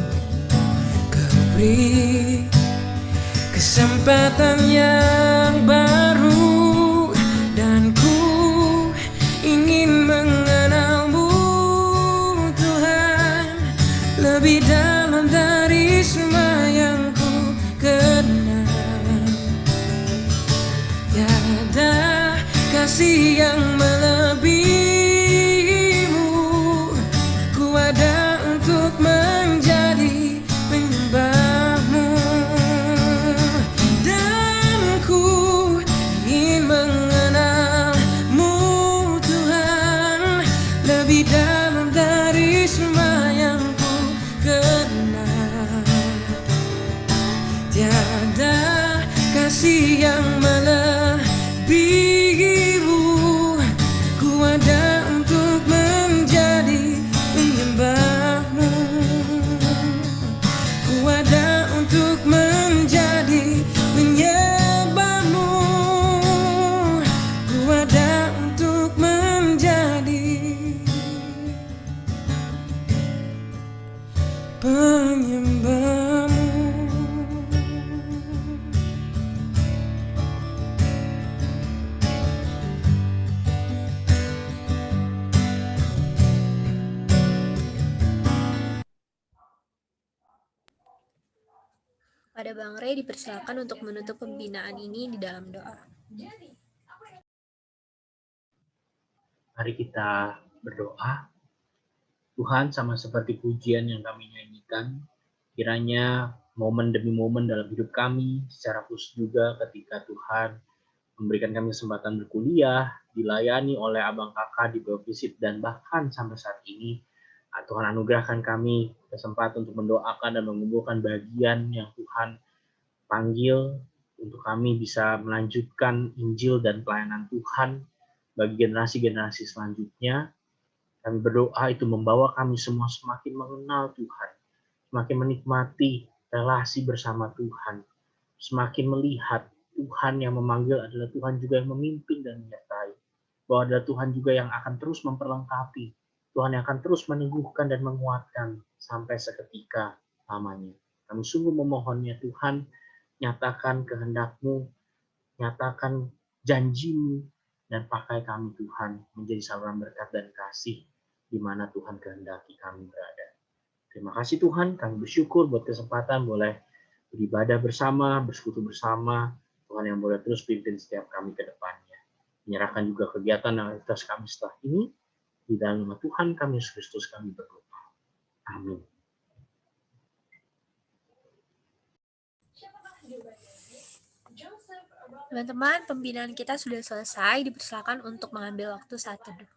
C: Kau beri kesempatan yang baru, dan ku ingin mengenalmu Tuhan, lebih dalam dari semua yang ku kenal. Tiada kasih yang melebihimu, ku ada untuk menjadi penyembahmu. Dan ku ingin mengenalmu Tuhan, lebih
B: Kepada Bang Rey dipersilakan untuk menutup pembinaan ini di dalam doa.
D: Mari kita berdoa. Tuhan, sama seperti pujian yang kami nyanyikan, kiranya momen demi momen dalam hidup kami, secara khusus juga ketika Tuhan memberikan kami kesempatan berkuliah, dilayani oleh abang kakak di Biovisip, dan bahkan sampai saat ini, Tuhan anugerahkan kami kesempatan untuk mendoakan dan mengumpulkan bagian yang Tuhan panggil untuk kami bisa melanjutkan Injil dan pelayanan Tuhan bagi generasi-generasi selanjutnya. Kami berdoa itu membawa kami semua semakin mengenal Tuhan, semakin menikmati relasi bersama Tuhan, semakin melihat Tuhan yang memanggil adalah Tuhan juga yang memimpin dan menyertai, bahwa adalah Tuhan juga yang akan terus memperlengkapi, Tuhan yang akan terus meneguhkan dan menguatkan sampai seketika lamanya. Kami sungguh memohonnya Tuhan, nyatakan kehendak-Mu, nyatakan janji-Mu, dan pakai kami Tuhan menjadi saluran berkat dan kasih di mana Tuhan kehendaki kami berada. Terima kasih Tuhan, kami bersyukur buat kesempatan boleh beribadah bersama, bersekutu bersama, Tuhan yang boleh terus pimpin setiap kami ke depannya. Menyerahkan juga kegiatan dan aktivitas kami setelah ini, di dalam nama Tuhan kami Yesus Kristus kami berdoa. Amin.
B: Teman-teman, pembinaan kita sudah selesai, dipersilakan untuk mengambil waktu saat teduh.